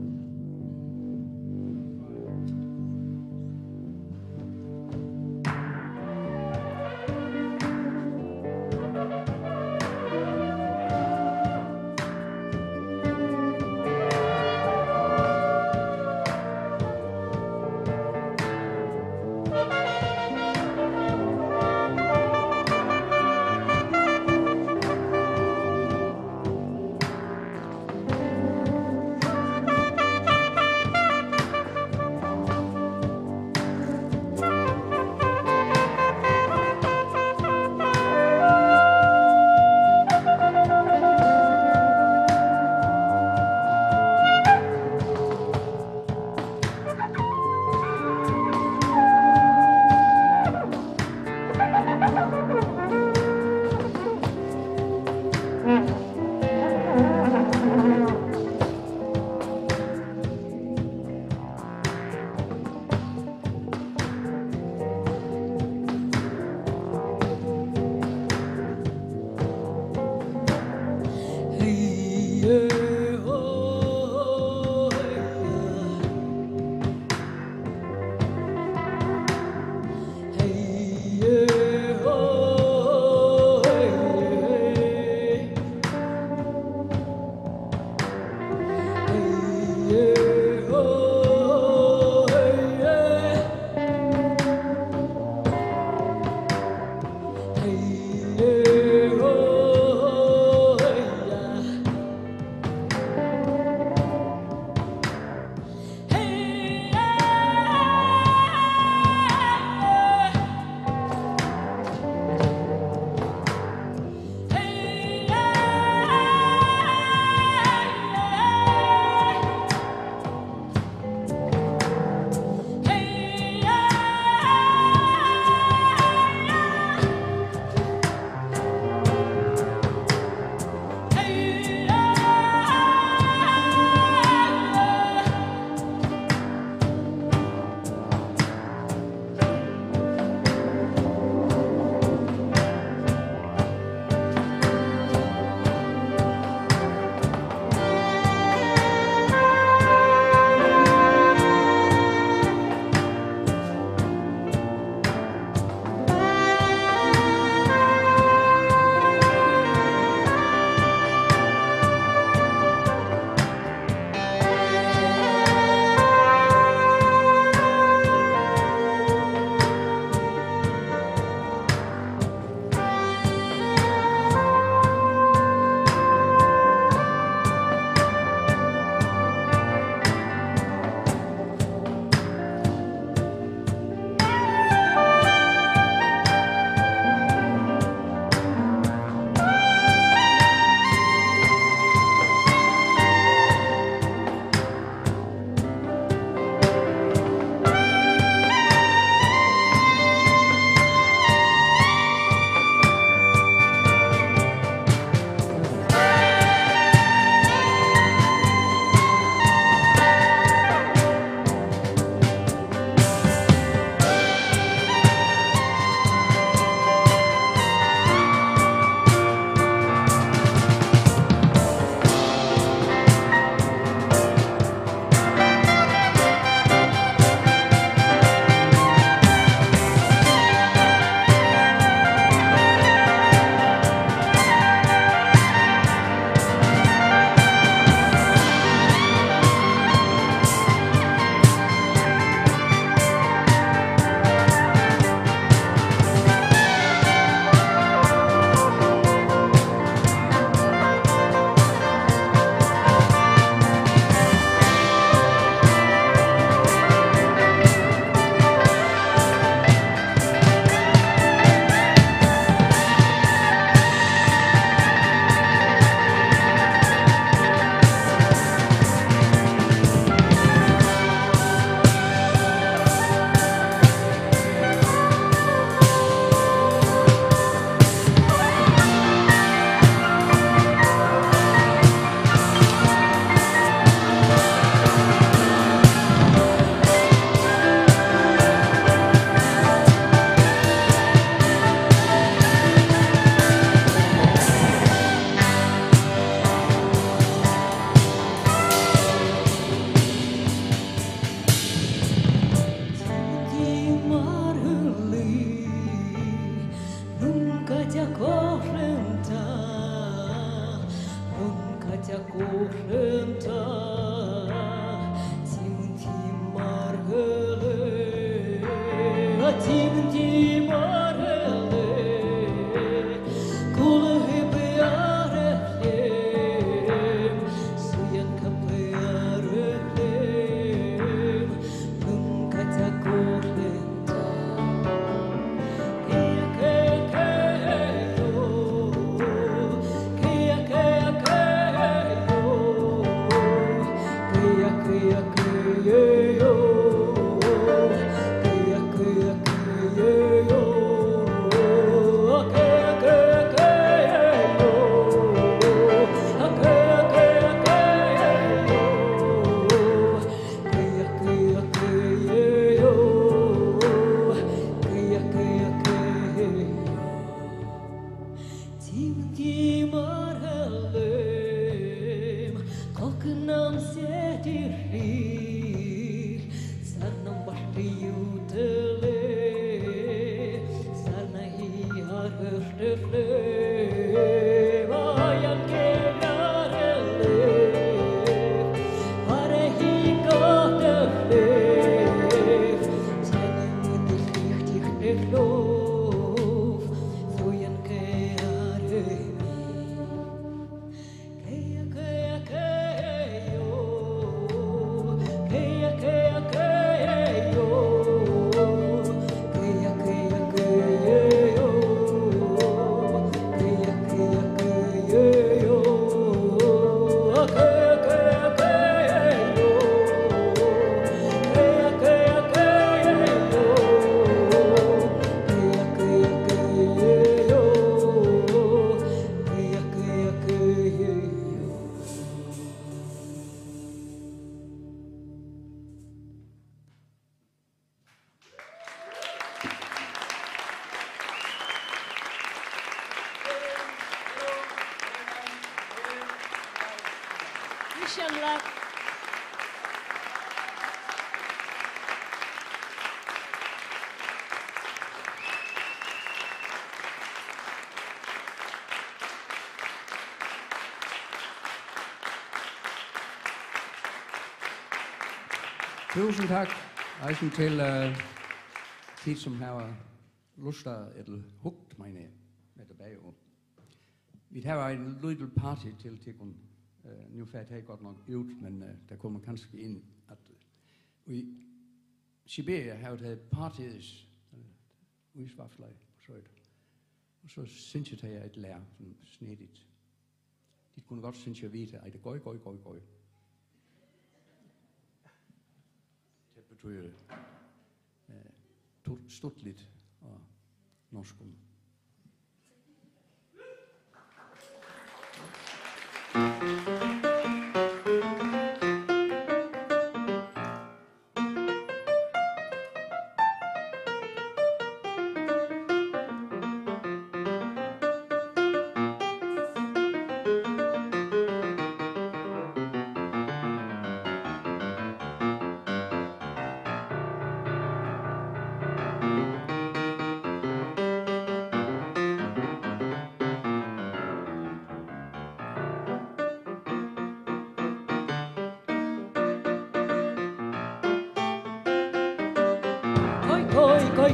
Speaker 5: katja kuhlenta timun timarhele timun timarhele kulhe bearelem suyan kapearelem num katja kuhlenta
Speaker 3: Kristian Blak.
Speaker 1: Tusind tak, Eisen, til de, som har lyst eller hugt mig med tilbage. Vi har en lille party til tikkun. Nu færd jeg godt nok ud, men der kommer kanskje ind, at i Siberia har jo taget partiets udsvafslag på søjt. Og så synes jeg, at jeg et lær, sådan snedigt. De kunne godt synes jeg vide, at det går. Det betyder stort lidt og norsk.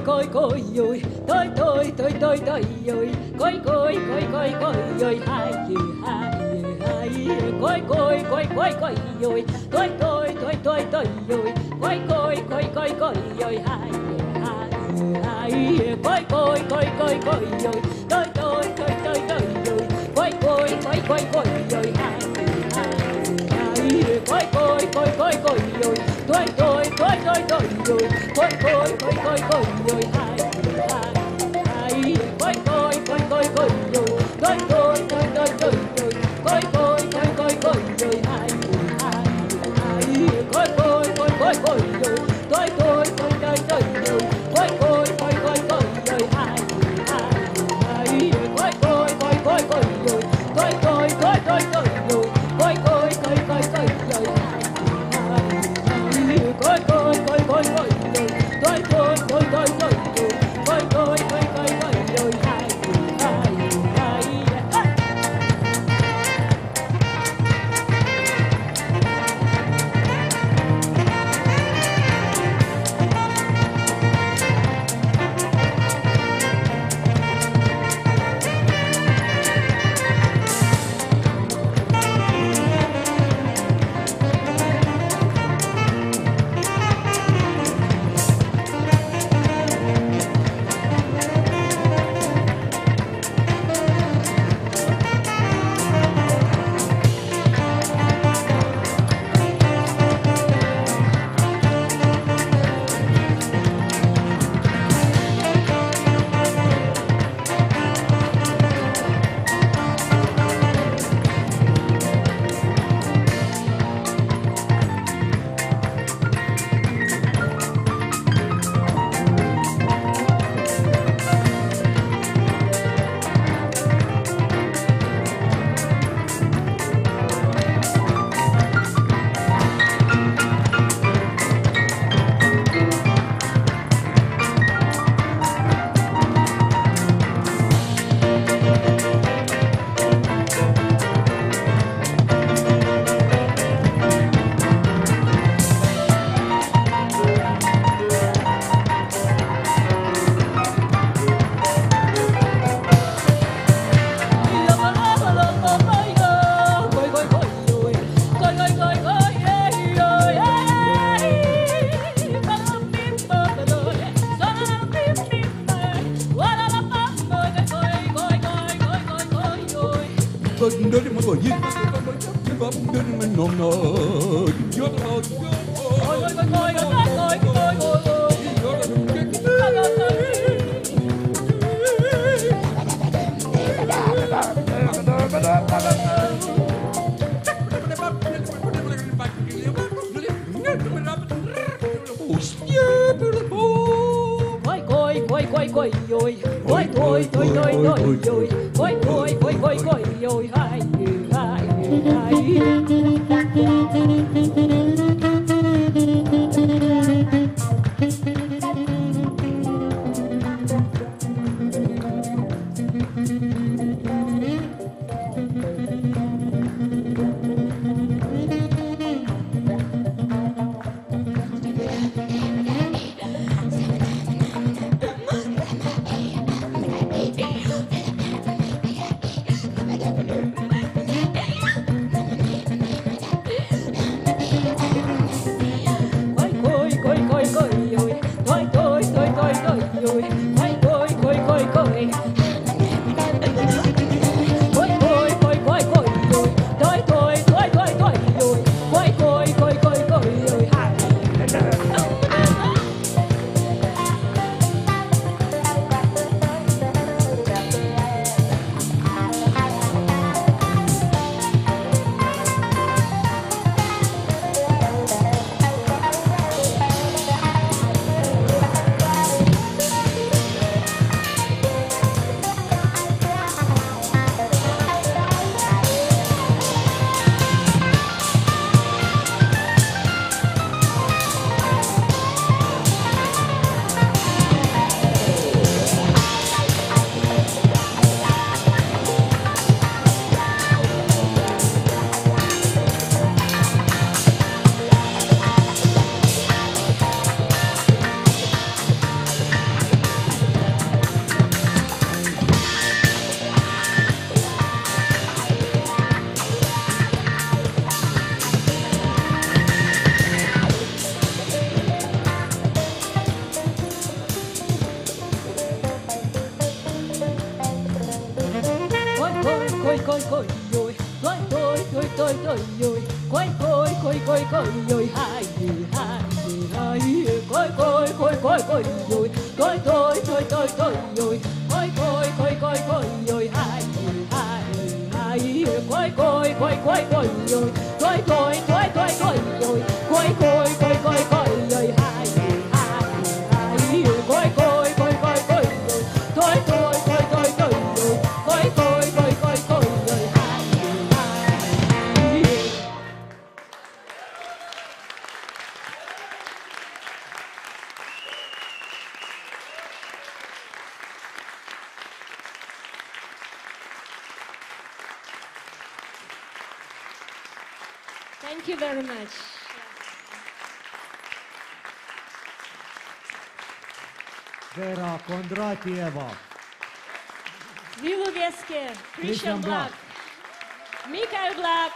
Speaker 5: Koi oi, toi oi, koi oi, hai koi oi, toi oi, koi oi, hai koi oi, toi oi, koi oi, koi
Speaker 3: Thank you very much.
Speaker 6: Vera Kondrateva.
Speaker 3: Villu Veski, Kristian Blak, Mikael Blak,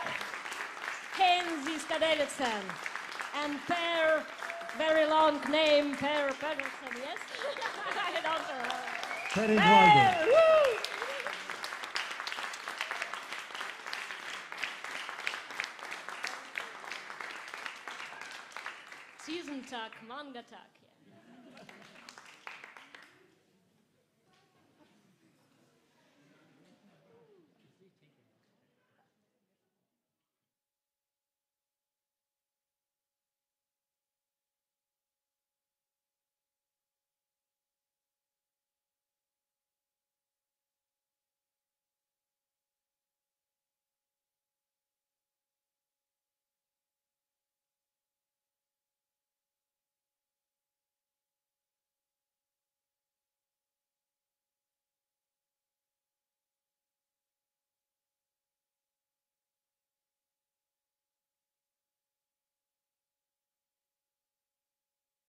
Speaker 3: Heðin Ziska Davidsen, and Per, very long name, Per Petersen, yes? I don't know.
Speaker 6: Per Ingvaldur.
Speaker 3: Woo! Tusen tack, många tack.